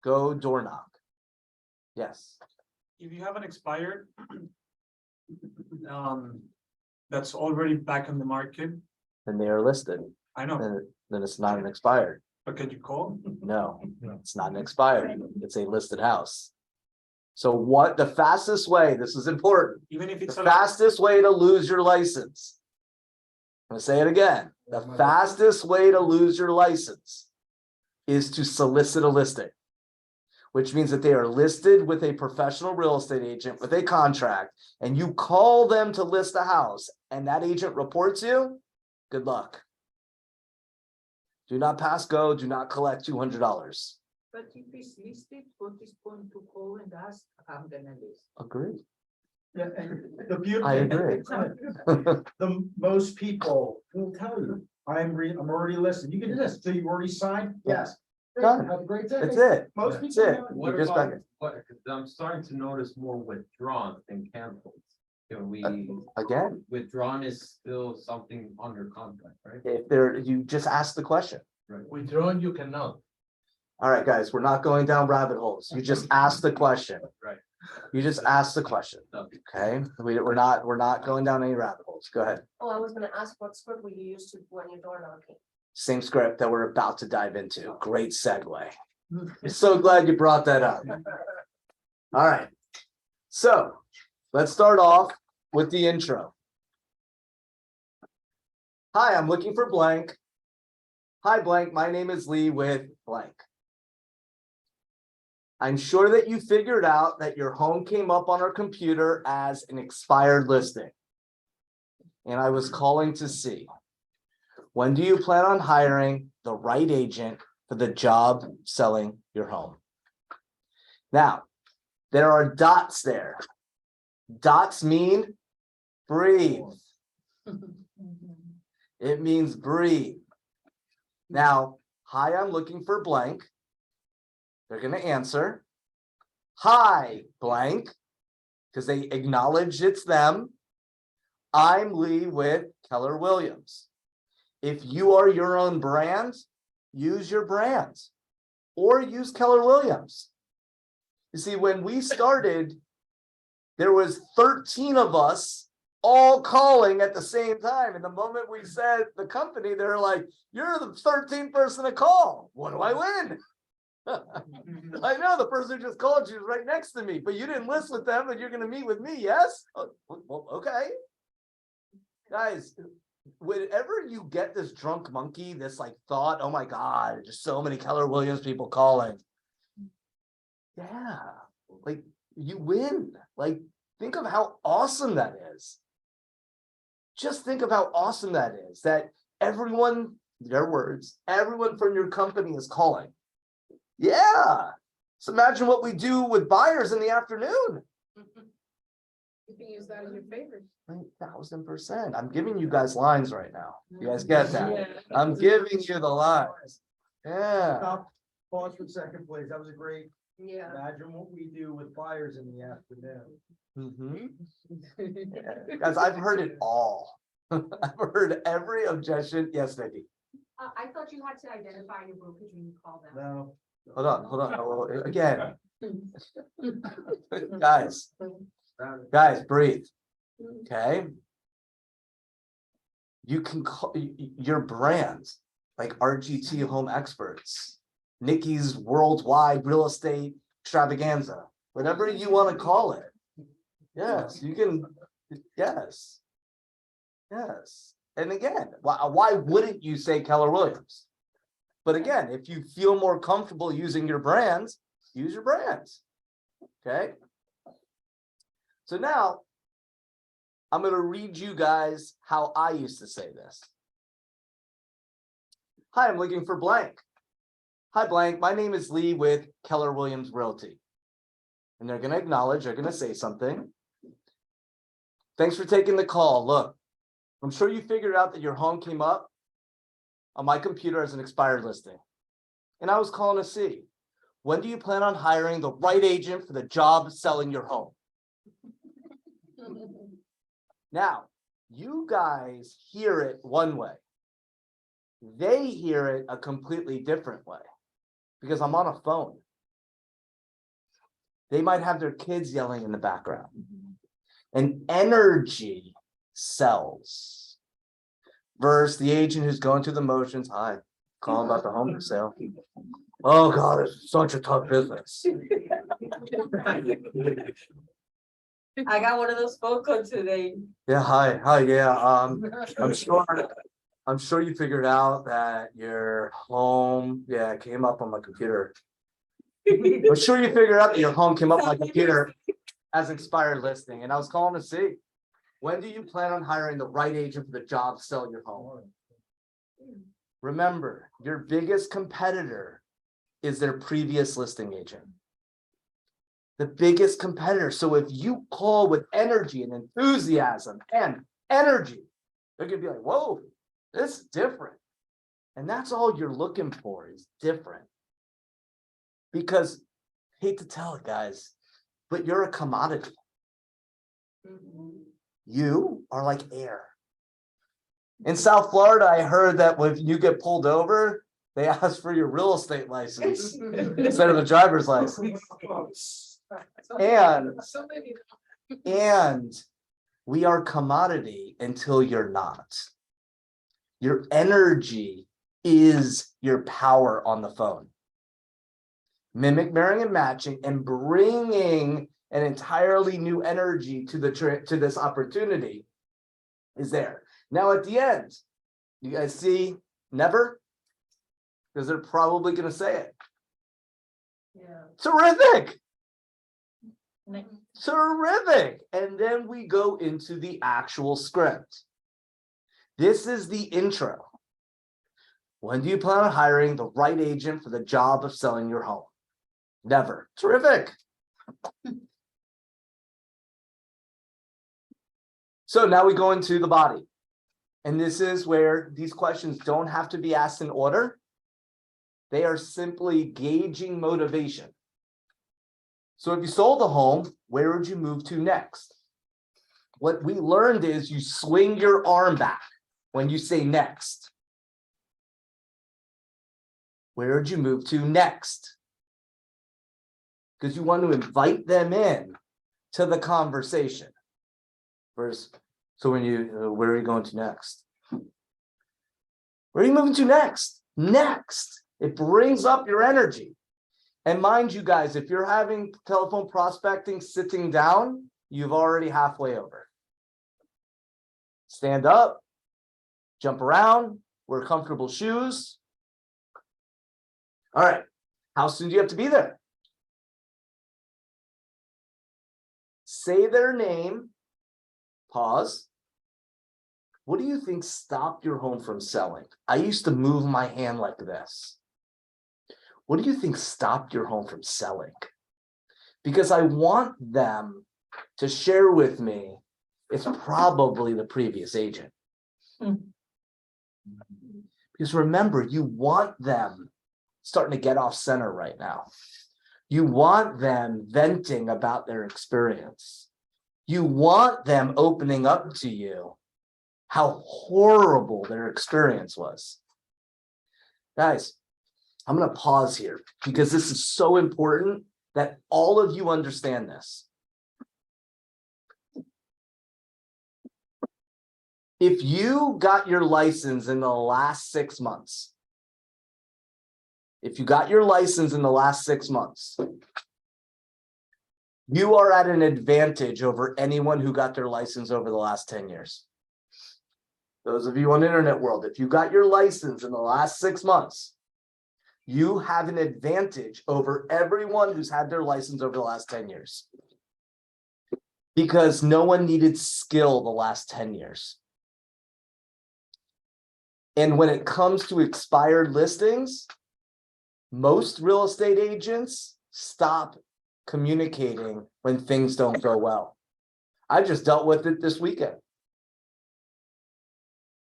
Go door knock. Yes. If you have an expired, that's already back on the market, Then they are listed. I know, Then it's not an expired. but can you call? No, it's not an expired. It's a listed house. So what the fastest way, this is important, Even if the it's a. fastest way to lose your license. I'm gonna say it again. The fastest way to lose your license is to solicit a listing. Which means that they are listed with a professional real estate agent with a contract, and you call them to list a house, and that agent reports you, good luck. Do not pass go, do not collect $200. But if it's listed, what is point to call and ask, I'm gonna list. Agreed. Yeah, and the beauty. I agree. The most people will tell you, I'm already listed. You can do this. So you already signed? Yes. Great, Done. have a great day. That's it. Most That's people. it. do What You just about, got it. what, 'cause I'm starting to notice more withdrawn than canceled. Can we, Again, withdrawn is still something under contract, right? if there, you just ask the question. Withdrawn, you cannot. All right, guys, we're not going down rabbit holes. You just ask the question. Right. You just ask the question. Okay, we're not going down any rabbit holes. Go ahead. Oh, I was gonna ask what script will you use to when you're door knocking? Same script that we're about to dive into. Great segue. I'm so glad you brought that up. All right. So let's start off with the intro. Hi, I'm looking for blank. Hi, blank. My name is Lee with blank. I'm sure that you figured out that your home came up on our computer as an expired listing. And I was calling to see, when do you plan on hiring the right agent for the job selling your home? Now, there are dots there. Dots mean breathe. It means breathe. Now, hi, I'm looking for blank. They're going to answer. Hi, blank, because they acknowledge it's them. I'm Lee with Keller Williams. If you are your own brand, use your brand or use Keller Williams. You see, when we started, there was 13 of us all calling at the same time. And the moment we said the company, they're like, you're the 13th person to call. What do I win? I know the person who just called you is right next to me, but you didn't list with them and you're going to meet with me. Yes. Well, okay. Guys, whenever you get this drunk monkey, this like thought, oh my God, just so many Keller Williams people calling. Yeah, like you win. Like, think of how awesome that is. Just think of how awesome that is, that everyone, their words, everyone from your company is calling. Yeah. So imagine what we do with buyers in the afternoon. You can use that in your favor. 1000%. I'm giving you guys lines right now. You guys get that? I'm giving you the lines. Yeah. Stop, pause for a second, please. That was a great, Yeah. imagine what we do with buyers in the afternoon. Yeah. Guys, I've heard it all. I've heard every objection. Yes, Vicky. I thought you had to identify your brokerage when you call them. No. Hold on. Oh, again. Guys, breathe. Okay. You can call your brands like RGT Home Experts, Nikki's Worldwide Real Estate Extravaganza, whatever you want to call it. Yes, you can. Yes. Yes. And again, why wouldn't you say Keller Williams? But again, if you feel more comfortable using your brands, use your brands. Okay. So now I'm going to read you guys how I used to say this. Hi, I'm looking for blank. Hi, blank. My name is Lee with Keller Williams Realty. And they're going to acknowledge, they're going to say something. Thanks for taking the call. Look, I'm sure you figured out that your home came up on my computer as an expired listing. And I was calling to see, when do you plan on hiring the right agent for the job of selling your home? Now, you guys hear it one way. They hear it a completely different way because I'm on a phone. They might have their kids yelling in the background. And energy sells versus the agent who's going through the motions. Hi, calling about the home for sale. Oh God, it's such a tough business. I got one of those phone calls today. Yeah, hi, yeah, I'm sure you figured out that your home, yeah, it came up on my computer. I'm sure you figured out that your home came up on my computer as expired listing, and I was calling to see, when do you plan on hiring the right agent for the job to sell your home? Remember, your biggest competitor is their previous listing agent. The biggest competitor. So if you call with energy and enthusiasm and energy, they're gonna be like, whoa, this is different. And that's all you're looking for is different. Because, hate to tell it, guys, but you're a commodity. You are like air. In South Florida, I heard that when you get pulled over, they ask for your real estate license instead of a driver's license. And we are commodity until you're not. Your energy is your power on the phone. Mimic, mirroring, and matching, and bringing an entirely new energy to this opportunity is there. Now at the end, you guys see never? Because they're probably going to say it. Yeah. Terrific. Terrific. And then we go into the actual script. This is the intro. When do you plan on hiring the right agent for the job of selling your home? Never. Terrific. So now we go into the body. And this is where these questions don't have to be asked in order. They are simply gauging motivation. So if you sold the home, where would you move to next? What we learned is you swing your arm back when you say next. Where would you move to next? Because you want to invite them in to the conversation. First, so when where are you going to next? Where are you moving to next? Next. It brings up your energy. And mind you guys, if you're having telephone prospecting sitting down, you've already halfway over. Stand up, jump around, wear comfortable shoes. All right, how soon do you have to be there? Say their name, pause. What do you think stopped your home from selling? I used to move my hand like this. What do you think stopped your home from selling? Because I want them to share with me, it's probably the previous agent. Because remember, you want them starting to get off center right now. You want them venting about their experience. You want them opening up to you how horrible their experience was. Guys, I'm going to pause here because this is so important that all of you understand this. If you got your license in the last 6 months, you are at an advantage over anyone who got their license over the last 10 years. Those of you on the internet world, if you got your license in the last 6 months, you have an advantage over everyone who's had their license over the last 10 years. Because no one needed skill the last 10 years. And when it comes to expired listings, most real estate agents stop communicating when things don't go well. I just dealt with it this weekend.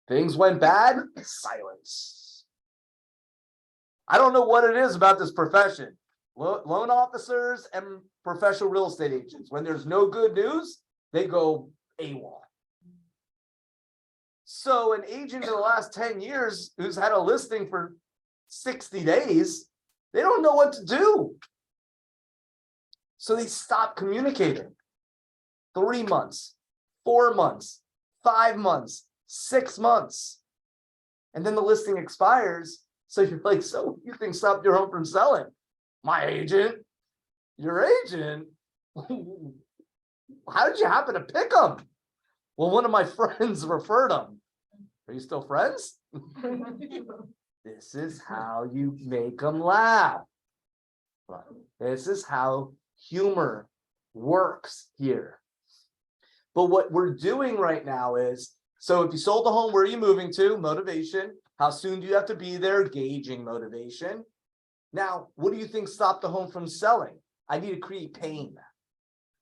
Things went bad, silence. I don't know what it is about this profession. Loan officers and professional real estate agents, when there's no good news, they go AWOL. So an agent in the last 10 years who's had a listing for 60 days, they don't know what to do. So they stop communicating. 3 months, 4 months, 5 months, 6 months. And then the listing expires. So you're like, so you think stopped your home from selling? My agent? Your agent? How did you happen to pick them? Well, one of my friends referred them. Are you still friends? This is how you make them laugh. This is how humor works here. But what we're doing right now is, so if you sold the home, where are you moving to? Motivation. How soon do you have to be there? Gauging motivation. Now, what do you think stopped the home from selling? I need to create pain.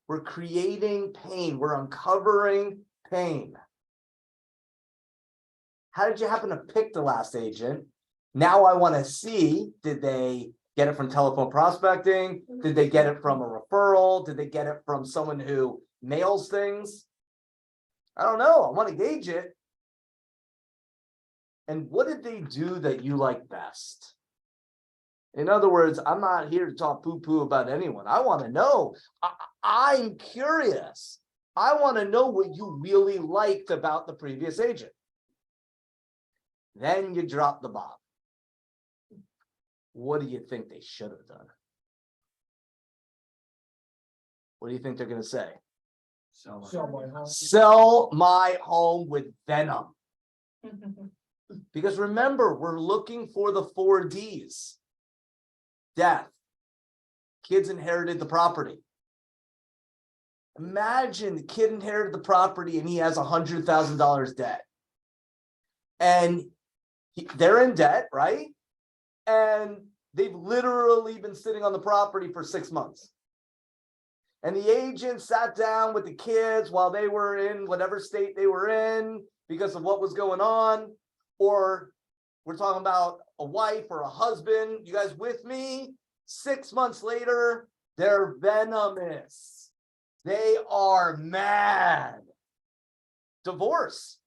We're creating pain. We're uncovering pain. How did you happen to pick the last agent? Now I want to see, did they get it from telephone prospecting? Did they get it from a referral? Did they get it from someone who mails things? I don't know. I want to gauge it. And what did they do that you like best? In other words, I'm not here to talk poo-poo about anyone. I want to know. I'm curious. I want to know what you really liked about the previous agent. Then you drop the bomb. What do you think they should have done? What do you think they're going to say? Sell my home with venom. Because remember, we're looking for the 4 Ds. Death. Kids inherited the property. Imagine the kid inherited the property and he has $100,000 debt. And they're in debt, right? And they've literally been sitting on the property for 6 months. And the agent sat down with the kids while they were in whatever state they were in because of what was going on. Or we're talking about a wife or a husband. You guys with me? 6 months later, they're venomous. They are mad. Divorce.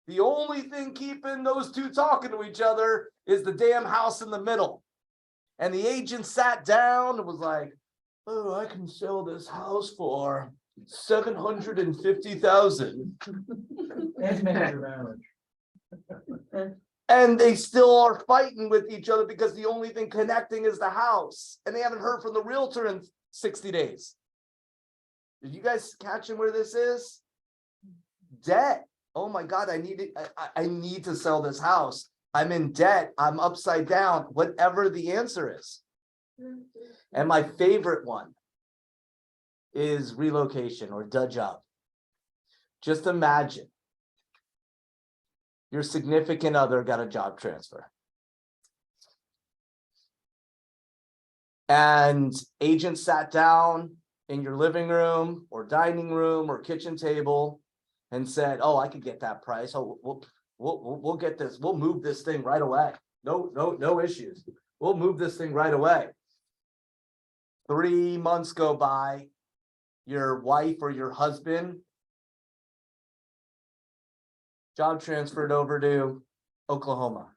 The only thing keeping those two talking to each other is the damn house in the middle. And the agent sat down and was like, oh, I can sell this house for $750,000. And they still are fighting with each other because the only thing connecting is the house. And they haven't heard from the realtor in 60 days. Did you guys catching where this is? Debt. Oh my God, I need to sell this house. I'm in debt. I'm upside down, whatever the answer is. And my favorite one is relocation or dud job. Just imagine your significant other got a job transfer. And agent sat down in your living room or dining room or kitchen table and said, oh, I could get that price. Oh, we'll get this. We'll move this thing right away. No issues. We'll move this thing right away. 3 months go by. Your wife or your husband job transferred over to Oklahoma.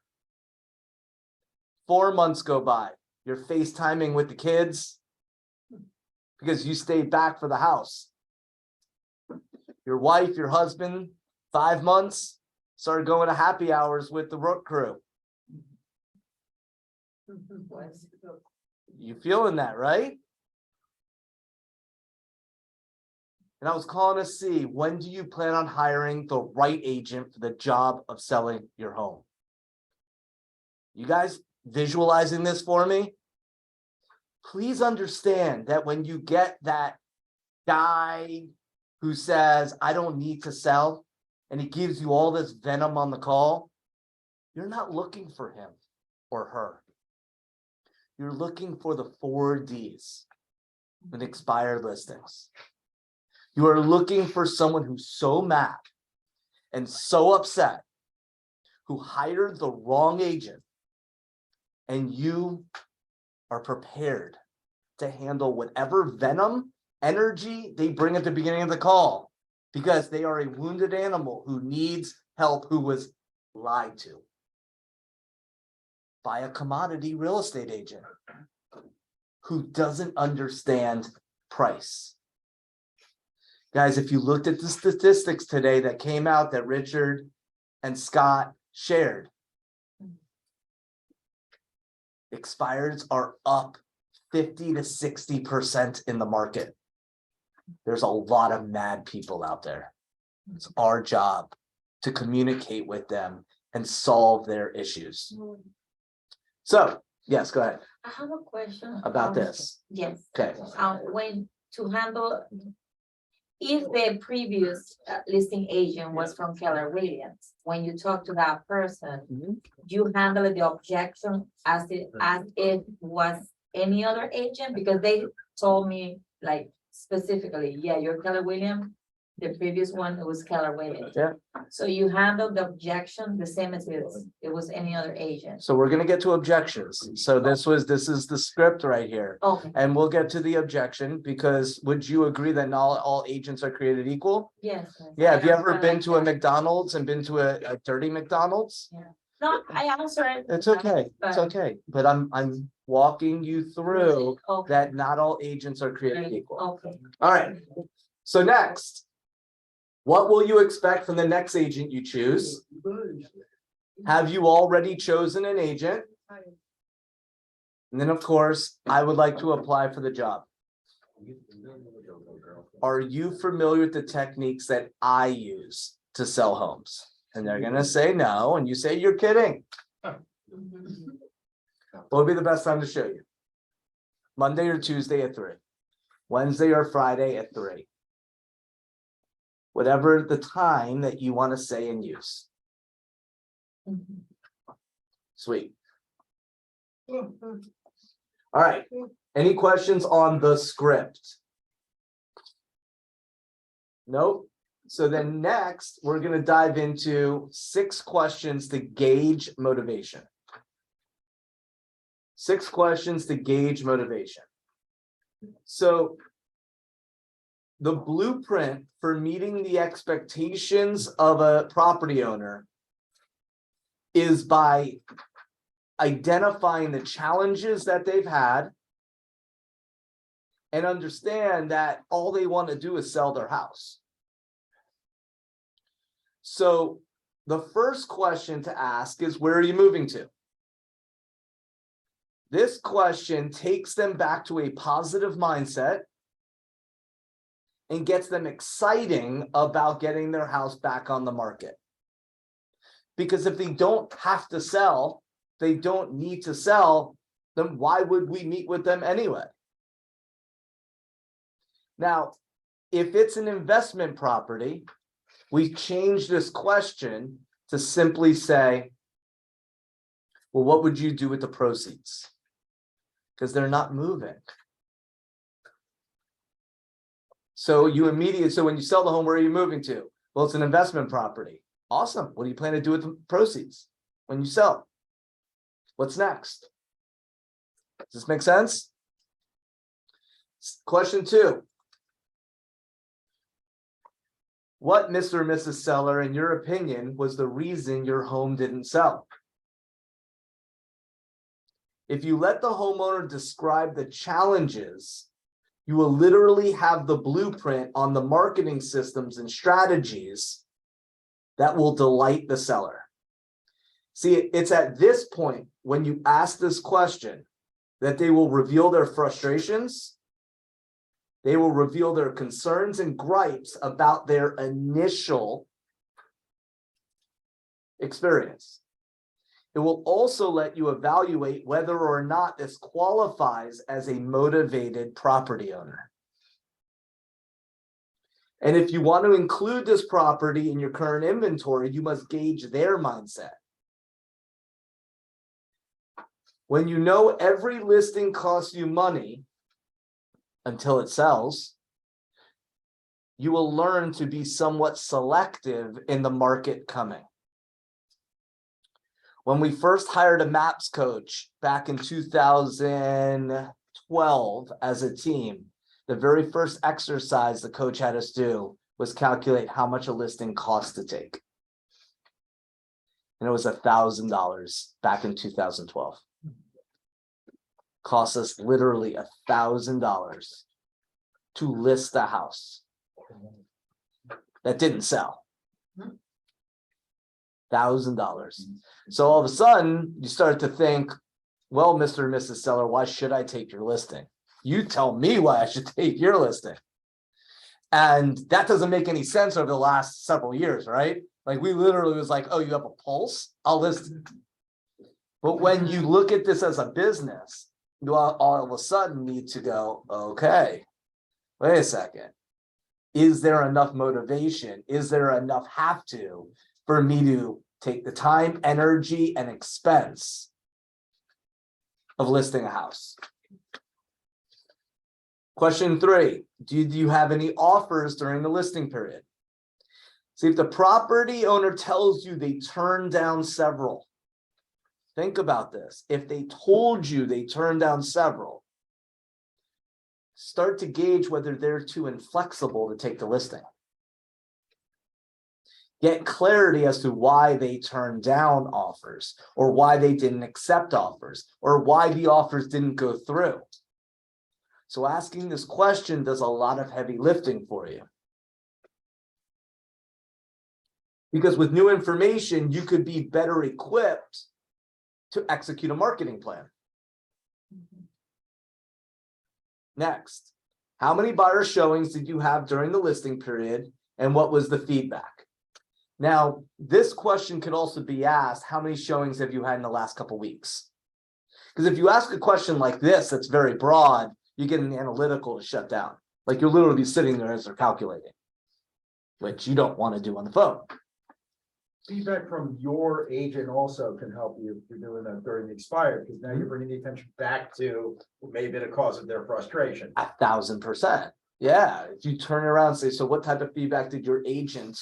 4 months go by. You're FaceTiming with the kids because you stayed back for the house. Your wife, your husband, 5 months, started going to happy hours with the road crew. You feeling that, right? And I was calling to see, when do you plan on hiring the right agent for the job of selling your home? You guys visualizing this for me? Please understand that when you get that guy who says, I don't need to sell, and he gives you all this venom on the call, you're not looking for him or her. You're looking for the 4 Ds with expired listings. You are looking for someone who's so mad and so upset, who hired the wrong agent, And you are prepared to handle whatever venom, energy they bring at the beginning of the call. Because they are a wounded animal who needs help, who was lied to by a commodity real estate agent who doesn't understand price. Guys, if you looked at the statistics today that came out that Richard and Scott shared, expireds are up 50 to 60% in the market. There's a lot of mad people out there. It's our job to communicate with them and solve their issues. So, yes, go ahead I have a question. about this. Yes. Okay, When to handle, if the previous listing agent was from Keller Williams, when you talk to that person, Mhm. you handle the objection as it was any other agent, because they told me like specifically, yeah, you're Keller Williams. The previous one, it was Keller Williams. Yeah. So you handle the objection the same as it was any other agent. so we're gonna get to objections. So this is the script right here. Okay, And we'll get to the objection, because would you agree that not all agents are created equal? yes. Yeah, have you ever I been like to a that. McDonald's and been to a dirty McDonald's? No, I answer it. It's okay, it's okay, but I'm walking you through Okay. that not all agents are created equal. Okay. All right, so next, what will you expect from the next agent you choose? Have you already chosen an agent? And then, of course, I would like to apply for the job. Are you familiar with the techniques that I use to sell homes? And they're gonna say no, and you say you're kidding. What would be the best time to show you? Monday or Tuesday at 3, Wednesday or Friday at 3. Whatever the time that you want to say and use. Sweet. All right, any questions on the script? Nope. So then next, we're gonna dive into 6 questions to gauge motivation. 6 questions to gauge motivation. So the blueprint for meeting the expectations of a property owner is by identifying the challenges that they've had and understand that all they want to do is sell their house. So the first question to ask is, where are you moving to? This question takes them back to a positive mindset and gets them exciting about getting their house back on the market. Because if they don't have to sell, they don't need to sell, then why would we meet with them anyway? Now, if it's an investment property, we change this question to simply say, well, what would you do with the proceeds? Because they're not moving. So when you sell the home, where are you moving to? Well, it's an investment property. Awesome. What do you plan to do with the proceeds when you sell? What's next? Does this make sense? Question 2. What, Mr. and Mrs. Seller, in your opinion, was the reason your home didn't sell? If you let the homeowner describe the challenges, you will literally have the blueprint on the marketing systems and strategies that will delight the seller. See, it's at this point when you ask this question that they will reveal their frustrations. They will reveal their concerns and gripes about their initial experience. It will also let you evaluate whether or not this qualifies as a motivated property owner. And if you want to include this property in your current inventory, you must gauge their mindset. When you know every listing costs you money until it sells, you will learn to be somewhat selective in the market coming. When we first hired a MAPS coach back in 2012 as a team, the very first exercise the coach had us do was calculate how much a listing cost to take. And it was $1,000 back in 2012. Cost us literally $1,000 to list a house that didn't sell. $1,000. So all of a sudden you start to think, well, Mr. and Mrs. Seller, why should I take your listing? You tell me why I should take your listing. And that doesn't make any sense over the last several years, right? Like we literally was like, oh, you have a pulse? I'll list it. But when you look at this as a business, you all of a sudden need to go, okay, wait a second. Is there enough motivation? Is there enough have to for me to take the time, energy, and expense of listing a house? Question 3, do you have any offers during the listing period? See, if the property owner tells you they turned down several, think about this. If they told you they turned down several, start to gauge whether they're too inflexible to take the listing. Get clarity as to why they turned down offers, or why they didn't accept offers, or why the offers didn't go through. So asking this question does a lot of heavy lifting for you. Because with new information, you could be better equipped to execute a marketing plan. Next, how many buyer showings did you have during the listing period, and what was the feedback? Now, this question could also be asked, how many showings have you had in the last couple of weeks? Because if you ask a question like this, that's very broad, you get an analytical to shut down. Like you'll literally be sitting there as they're calculating, which you don't want to do on the phone. Feedback from your agent also can help you if you're doing that during the expired, because now you're bringing the attention back to what may have been a cause of their frustration. 1,000%. Yeah, if you turn around and say, so what type of feedback did your agent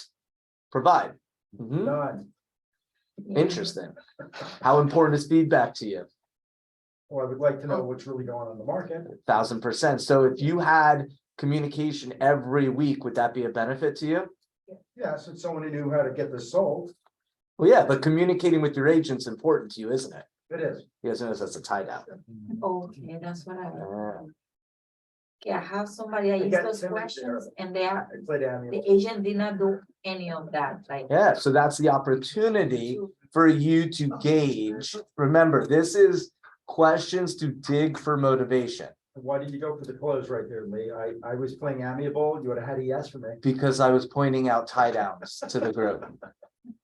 provide? Mhm. None. Interesting. How important is feedback to you? Well, I would like to know what's really going on in the market. 1,000%. So if you had communication every week, would that be a benefit to you? Yeah, since someone who knew how to get this sold, Well, yeah, but communicating with your agent's important to you, isn't it? it is. You guys know that's a tie down. Okay, that's what I. Yeah. Okay, I have somebody, I I use got those somebody questions and they are, I played Amy. the agent did not do any of that, like. Yeah, so that's the opportunity for you to gauge. Remember, this is questions to dig for motivation. Why did you go for the close right there, Lee? I was playing amiable. You would have had a yes for me. Because I was pointing out tie downs to the group.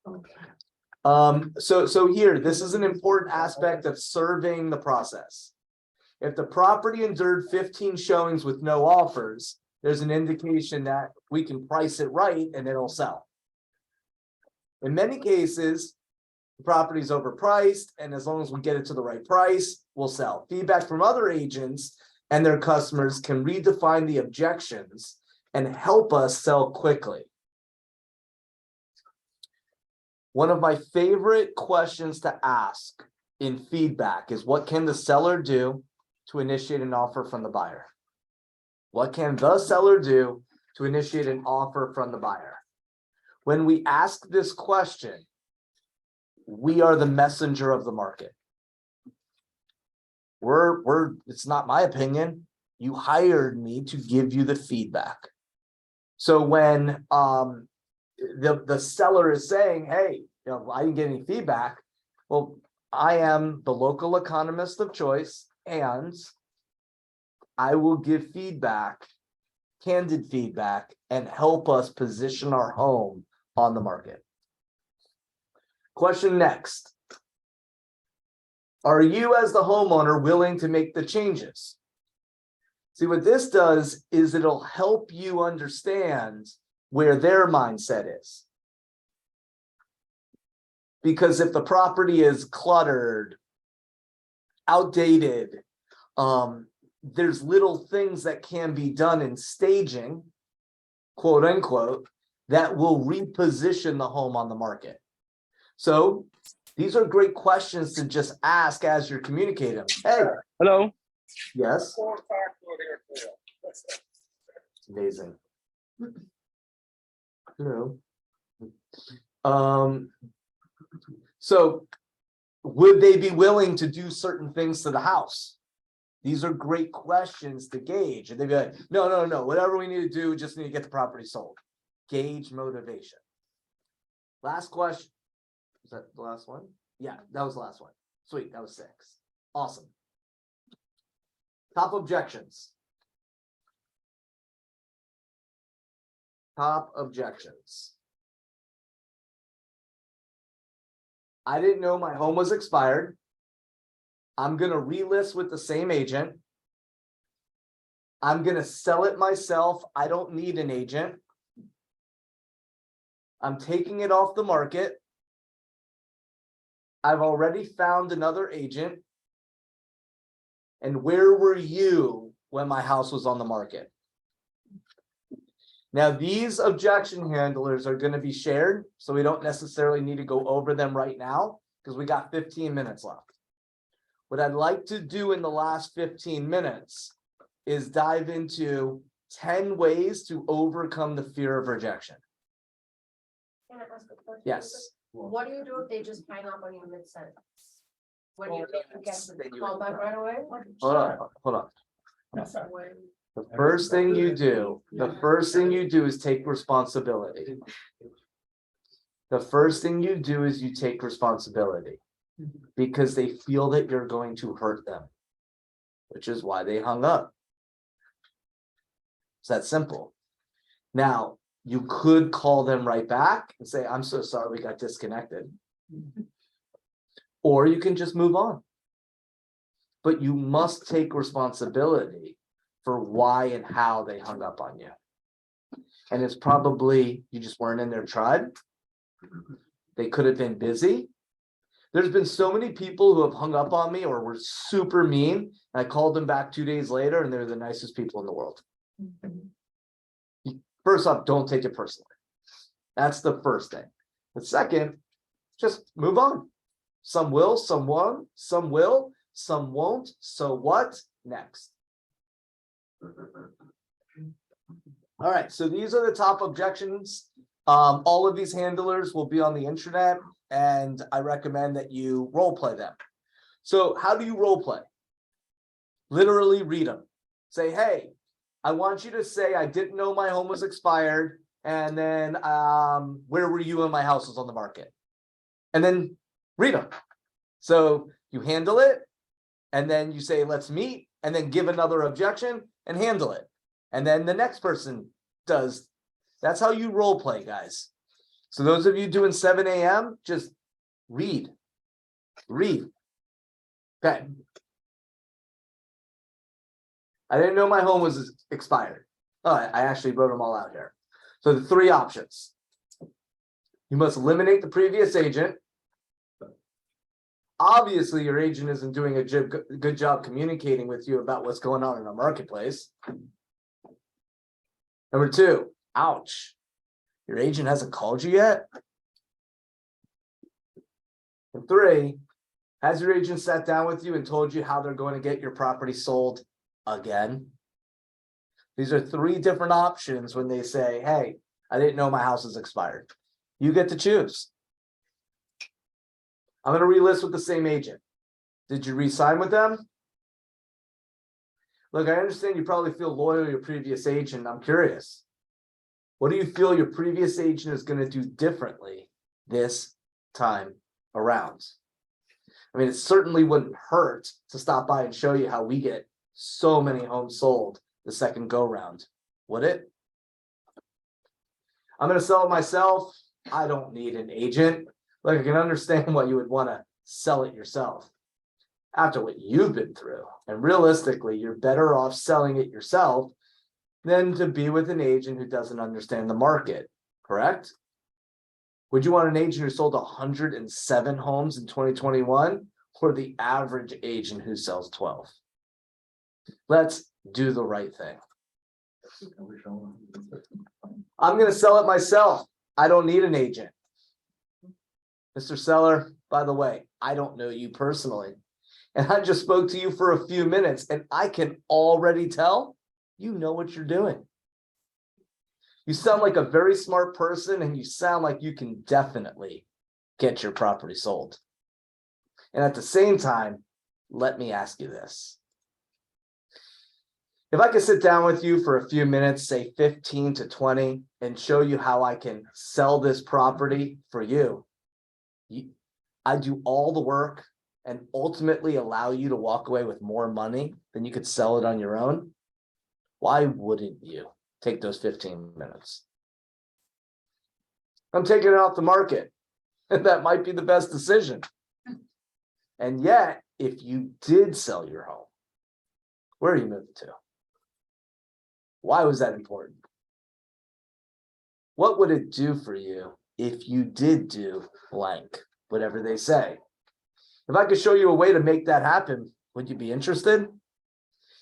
Okay. So here, this is an important aspect of surveying the process. If the property endured 15 showings with no offers, there's an indication that we can price it right and it'll sell. In many cases, the property is overpriced, and as long as we get it to the right price, we'll sell. Feedback from other agents and their customers can redefine the objections and help us sell quickly. One of my favorite questions to ask in feedback is, what can the seller do to initiate an offer from the buyer? What can the seller do to initiate an offer from the buyer? When we ask this question, we are the messenger of the market. It's not my opinion. You hired me to give you the feedback. So when the seller is saying, hey, I didn't get any feedback. Well, I am the local economist of choice, and I will give feedback, candid feedback, and help us position our home on the market. Question next. Are you as the homeowner willing to make the changes? See, what this does is it'll help you understand where their mindset is. Because if the property is cluttered, outdated, there's little things that can be done in staging, quote unquote, that will reposition the home on the market. So These are great questions to just ask as you're communicating. Hey, Hello. yes. It's amazing. Hello. So would they be willing to do certain things to the house? These are great questions to gauge. And they'd be like, no, whatever we need to do, just need to get the property sold. Gauge motivation. Last question. Is that the last one? Yeah, that was the last one. Sweet, that was 6. Awesome. Top objections. Top objections. I didn't know my home was expired. I'm gonna relist with the same agent. I'm gonna sell it myself. I don't need an agent. I'm taking it off the market. I've already found another agent. And where were you when my house was on the market? Now, these objection handlers are going to be shared, so we don't necessarily need to go over them right now because we got 15 minutes left. What I'd like to do in the last 15 minutes is dive into 10 ways to overcome the fear of rejection. Can I ask a question? Yes. What do you do if they just hang up on you mid-sentence? What do you do? You get Then the you- call back right away? Hold on. The first thing you do, is take responsibility. The first thing you do is you take responsibility because they feel that you're going to hurt them, which is why they hung up. It's that simple. Now, you could call them right back and say, I'm so sorry we got disconnected. Or you can just move on. But you must take responsibility for why and how they hung up on you. And it's probably you just weren't in their tribe. They could have been busy. There's been so many people who have hung up on me or were super mean. And I called them back 2 days later and they're the nicest people in the world. First off, don't take it personally. That's the first thing. The second, just move on. Some will, some won't, some will, some won't. So what next? All right, so these are the top objections. All of these handlers will be on the intranet, and I recommend that you role play them. So how do you role play? Literally read them. Say, hey, I want you to say I didn't know my home was expired, and then where were you when my house was on the market? And then read them. So you handle it, and then you say, let's meet, and then give another objection and handle it. And then the next person does. That's how you role play, guys. So those of you doing 7 a.m., just read. Read. Okay. I didn't know my home was expired. Oh, I actually wrote them all out here. So the 3 options. You must eliminate the previous agent. Obviously, your agent isn't doing a good job communicating with you about what's going on in the marketplace. Number 2, ouch. Your agent hasn't called you yet. And 3, has your agent sat down with you and told you how they're going to get your property sold again? These are 3 different options when they say, hey, I didn't know my house is expired. You get to choose. I'm going to relist with the same agent. Did you re-sign with them? Look, I understand you probably feel loyal to your previous agent. I'm curious. What do you feel your previous agent is going to do differently this time around? I mean, it certainly wouldn't hurt to stop by and show you how we get so many homes sold the second go round, would it? I'm going to sell it myself. I don't need an agent. Like, I can understand why you would want to sell it yourself after what you've been through. And realistically, you're better off selling it yourself than to be with an agent who doesn't understand the market, correct? Would you want an agent who sold 107 homes in 2021 or the average agent who sells 12? Let's do the right thing. I'm going to sell it myself. I don't need an agent. Mr. Seller, by the way, I don't know you personally. And I just spoke to you for a few minutes and I can already tell you know what you're doing. You sound like a very smart person and you sound like you can definitely get your property sold. And at the same time, let me ask you this. If I could sit down with you for a few minutes, say 15 to 20, and show you how I can sell this property for you, I do all the work and ultimately allow you to walk away with more money than you could sell it on your own, why wouldn't you take those 15 minutes? I'm taking it off the market, and that might be the best decision. And yet, if you did sell your home, where are you moving to? Why was that important? What would it do for you if you did do blank, whatever they say? If I could show you a way to make that happen, would you be interested?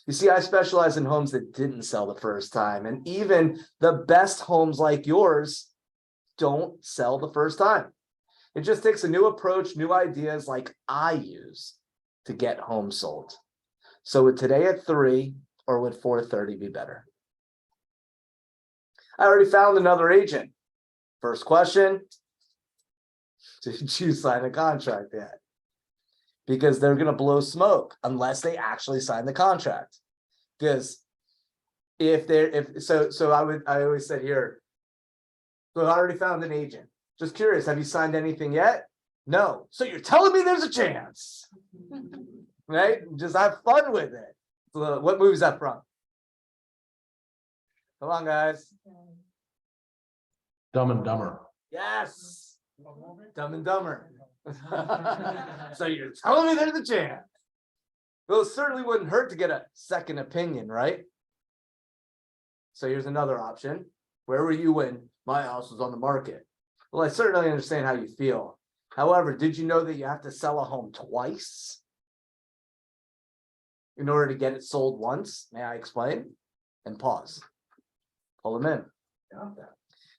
You see, I specialize in homes that didn't sell the first time, and even the best homes like yours don't sell the first time. It just takes a new approach, new ideas like I use to get homes sold. So would today at 3 or would 4:30 be better? I already found another agent. First question, did you sign a contract yet? Because they're going to blow smoke unless they actually sign the contract. Because I always said here, so I already found an agent. Just curious, have you signed anything yet? No. So you're telling me there's a chance, right? Just have fun with it. So what movie is that from? Come on, guys. Dumb and Dumber. Yes. Dumb and Dumber. So you're telling me there's a chance. Well, it certainly wouldn't hurt to get a second opinion, right? So here's another option. Where were you when my house was on the market? Well, I certainly understand how you feel. However, did you know that you have to sell a home twice in order to get it sold once? May I explain? And pause. Pull them in.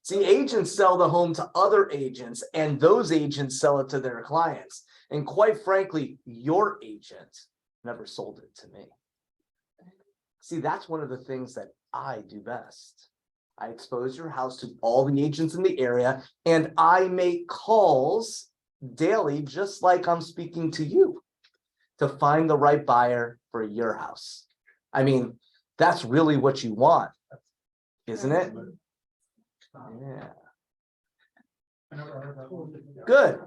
See, agents sell the home to other agents, and those agents sell it to their clients. And quite frankly, your agent never sold it to me. See, that's one of the things that I do best. I expose your house to all the agents in the area, and I make calls daily, just like I'm speaking to you, to find the right buyer for your house. I mean, that's really what you want, isn't it? Yeah. Good.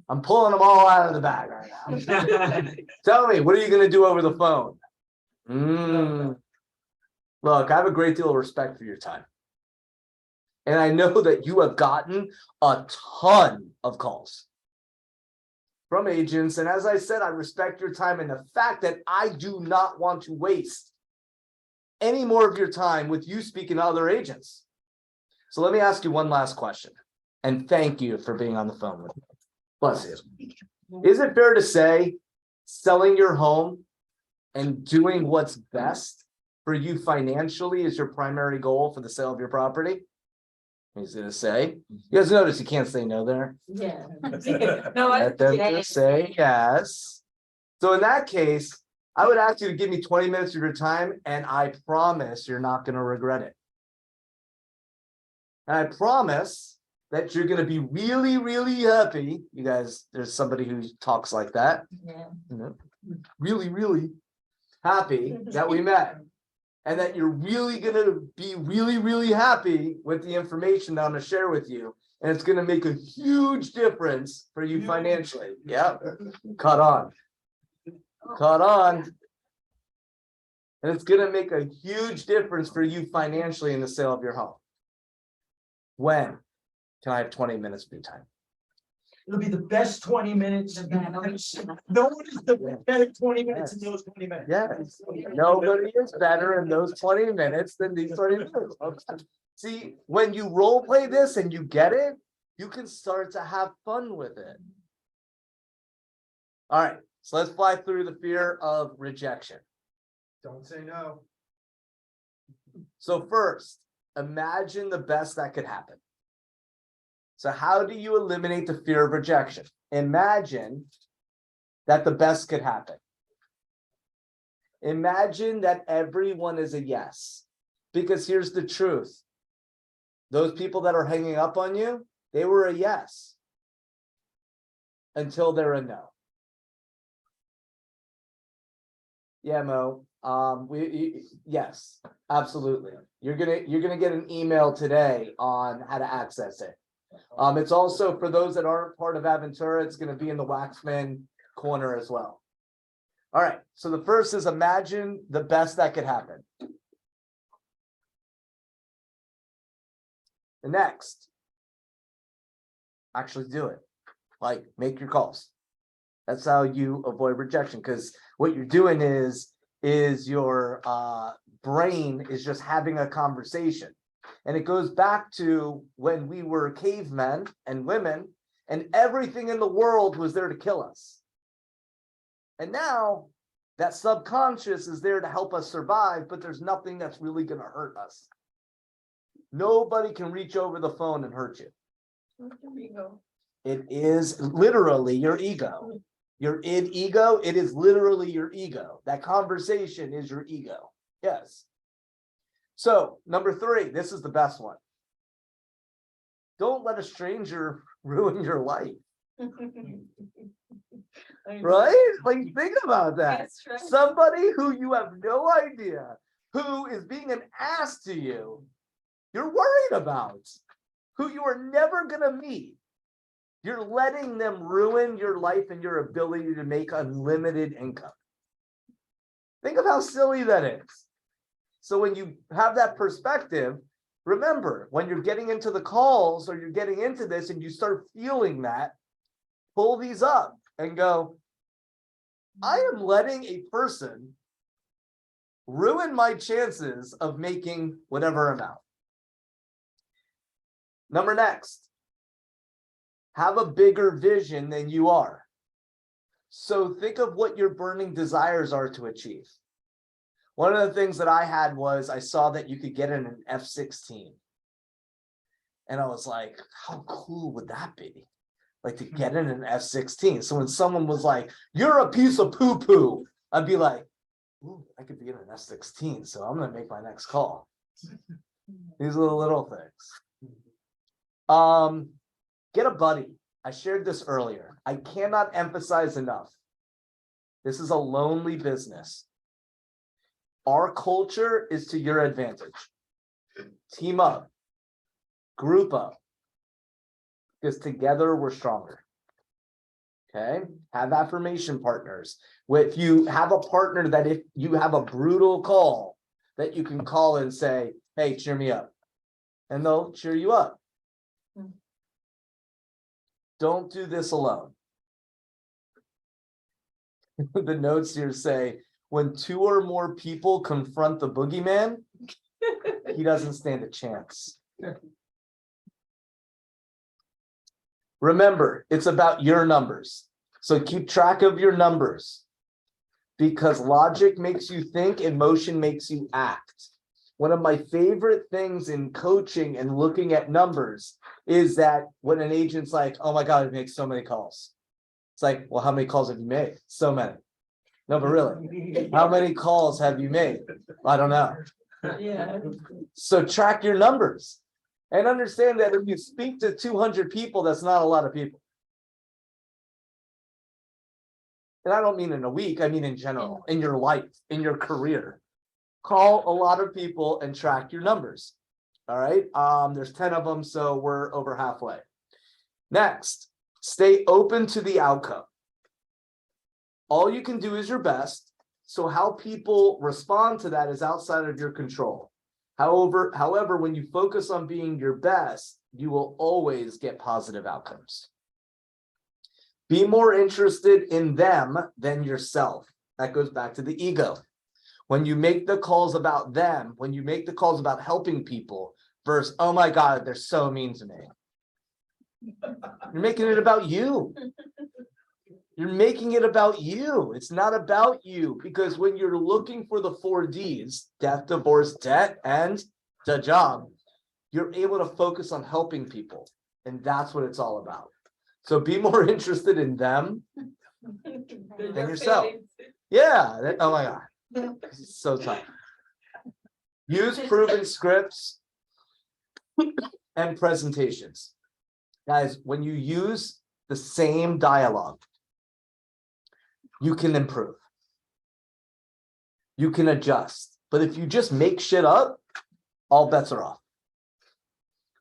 I'm pulling them all out of the bag right now. Tell me, what are you going to do over the phone? Look, I have a great deal of respect for your time. And I know that you have gotten a ton of calls from agents. And as I said, I respect your time and the fact that I do not want to waste any more of your time with you speaking to other agents. So let me ask you one last question. And thank you for being on the phone with me. Bless you. Is it fair to say selling your home and doing what's best for you financially is your primary goal for the sale of your property? He's gonna say. You guys notice you can't say no there. Yeah. No, Let them just say yes. So in that case, I would ask you to give me 20 minutes of your time, and I promise you're not going to regret it. And I promise that you're going to be really, really happy. You guys, there's somebody who talks like that. Yeah. You know, really, really happy that we met. And that you're really going to be really, really happy with the information that I'm going to share with you. And it's going to make a huge difference for you financially. Yep. Caught on. Caught on. And it's going to make a huge difference for you financially in the sale of your home. When can I have 20 minutes of your time? It'll be the best 20 minutes. The best. No one is the better 20 minutes in those 20 minutes. Yes. Nobody is better in those 20 minutes than these 20 minutes. See, when you role play this and you get it, you can start to have fun with it. All right, so let's fly through the fear of rejection. Don't say no. So first, imagine the best that could happen. So how do you eliminate the fear of rejection? Imagine that the best could happen. Imagine that everyone is a yes. Because here's the truth. Those people that are hanging up on you, they were a yes. Until they're a no. Yeah, Mo. Yes, absolutely. You're gonna get an email today on how to access it. It's also for those that aren't part of Aventura, it's gonna be in the Waxman corner as well. All right, so the first is imagine the best that could happen. The next, actually do it. Like, make your calls. That's how you avoid rejection, because what you're doing is your brain is just having a conversation. And it goes back to when we were cavemen and women, and everything in the world was there to kill us. And now that subconscious is there to help us survive, but there's nothing that's really going to hurt us. Nobody can reach over the phone and hurt you. It is literally your ego. Your ego, it is literally your ego. That conversation is your ego. Yes. So, number 3, this is the best one. Don't let a stranger ruin your life. Right? Like, think about that. That's right. Somebody who you have no idea, who is being an ass to you, you're worried about, who you are never going to meet. You're letting them ruin your life and your ability to make unlimited income. Think of how silly that is. So when you have that perspective, remember, when you're getting into the calls or you're getting into this and you start feeling that, pull these up and go, I am letting a person ruin my chances of making whatever amount. Next. Have a bigger vision than you are. So think of what your burning desires are to achieve. One of the things that I had was I saw that you could get in an F-16. And I was like, how cool would that be? Like to get in an F-16. So when someone was like, you're a piece of poo-poo, I'd be like, ooh, I could be in an F-16. So I'm going to make my next call. These are the little things. Get a buddy. I shared this earlier. I cannot emphasize enough. This is a lonely business. Our culture is to your advantage. Team up. Group up. Because together we're stronger. Okay? Have affirmation partners. If you have a partner that if you have a brutal call, that you can call and say, hey, cheer me up. And they'll cheer you up. Don't do this alone. The notes here say, when 2 or more people confront the boogeyman, he doesn't stand a chance. Remember, it's about your numbers. So keep track of your numbers. Because logic makes you think, emotion makes you act. One of my favorite things in coaching and looking at numbers is that when an agent's like, oh my God, it makes so many calls. It's like, well, how many calls have you made? So many. No, but really, how many calls have you made? I don't know. Yeah. So track your numbers and understand that if you speak to 200 people, that's not a lot of people. And I don't mean in a week, I mean in general, in your life, in your career. Call a lot of people and track your numbers. All right. There's 10 of them, so we're over halfway. Next, stay open to the outcome. All you can do is your best. So how people respond to that is outside of your control. However, when you focus on being your best, you will always get positive outcomes. Be more interested in them than yourself. That goes back to the ego. When you make the calls about them, when you make the calls about helping people versus, oh my God, they're so mean to me. You're making it about you. You're making it about you. It's not about you, because when you're looking for the 4 Ds, death, divorce, debt, and the job, you're able to focus on helping people. And that's what it's all about. So be more interested in them than yourself. Yeah, oh my God. This is so tough. Use proven scripts and presentations. Guys, when you use the same dialogue, you can improve. You can adjust. But if you just make shit up, all bets are off.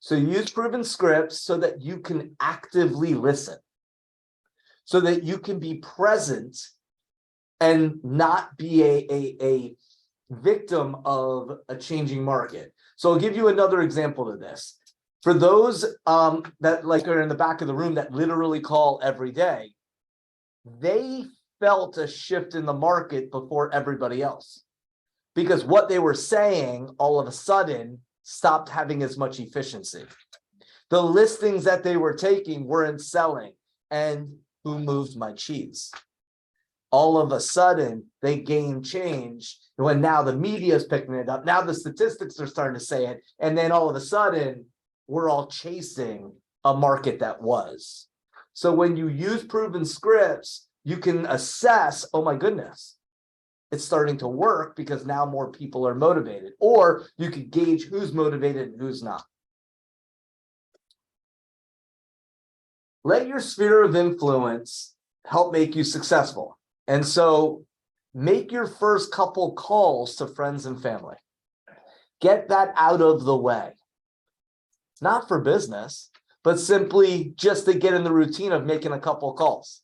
So use proven scripts so that you can actively listen, so that you can be present and not be a victim of a changing market. So I'll give you another example of this. For those that like are in the back of the room that literally call every day, they felt a shift in the market before everybody else. Because what they were saying all of a sudden stopped having as much efficiency. The listings that they were taking weren't selling. And who moved my cheese? All of a sudden, they gained change when now the media is picking it up. Now the statistics are starting to say it. And then all of a sudden, we're all chasing a market that was. So when you use proven scripts, you can assess, oh my goodness, it's starting to work because now more people are motivated. Or you could gauge who's motivated and who's not. Let your sphere of influence help make you successful. And so make your first couple calls to friends and family. Get that out of the way. Not for business, but simply just to get in the routine of making a couple calls.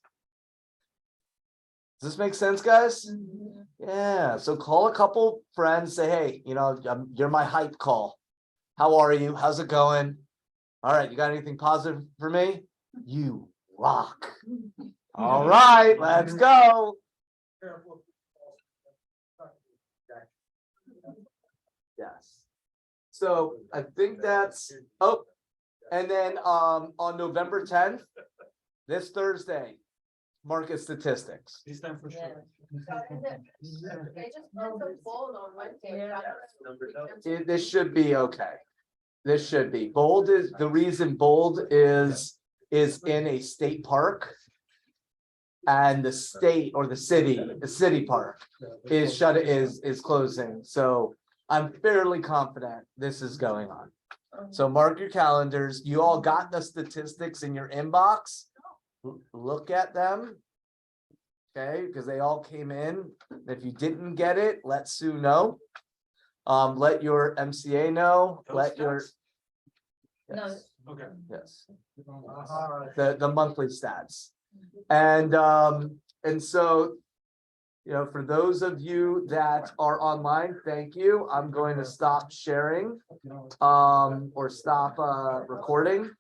Does this make sense, guys? Yeah, so call a couple friends, say, hey, you're my hype call. How are you? How's it going? All right, you got anything positive for me? You rock. All right, let's go. Yes. So I think that's, and then on November 10th, this Thursday, market statistics. This time for sure. They just put the bold on Wednesday. This should be okay. This should be. Bold is, the reason bold is in a state park. And the state or the city park is closing. So I'm fairly confident this is going on. So mark your calendars. You all got the statistics in your inbox. Look at them. Okay, because they all came in. If you didn't get it, let Sue know. Let your MCA know. Let your No. Okay. yes. The monthly stats. And so, for those of you that are online, thank you. I'm going to stop sharing or stop recording.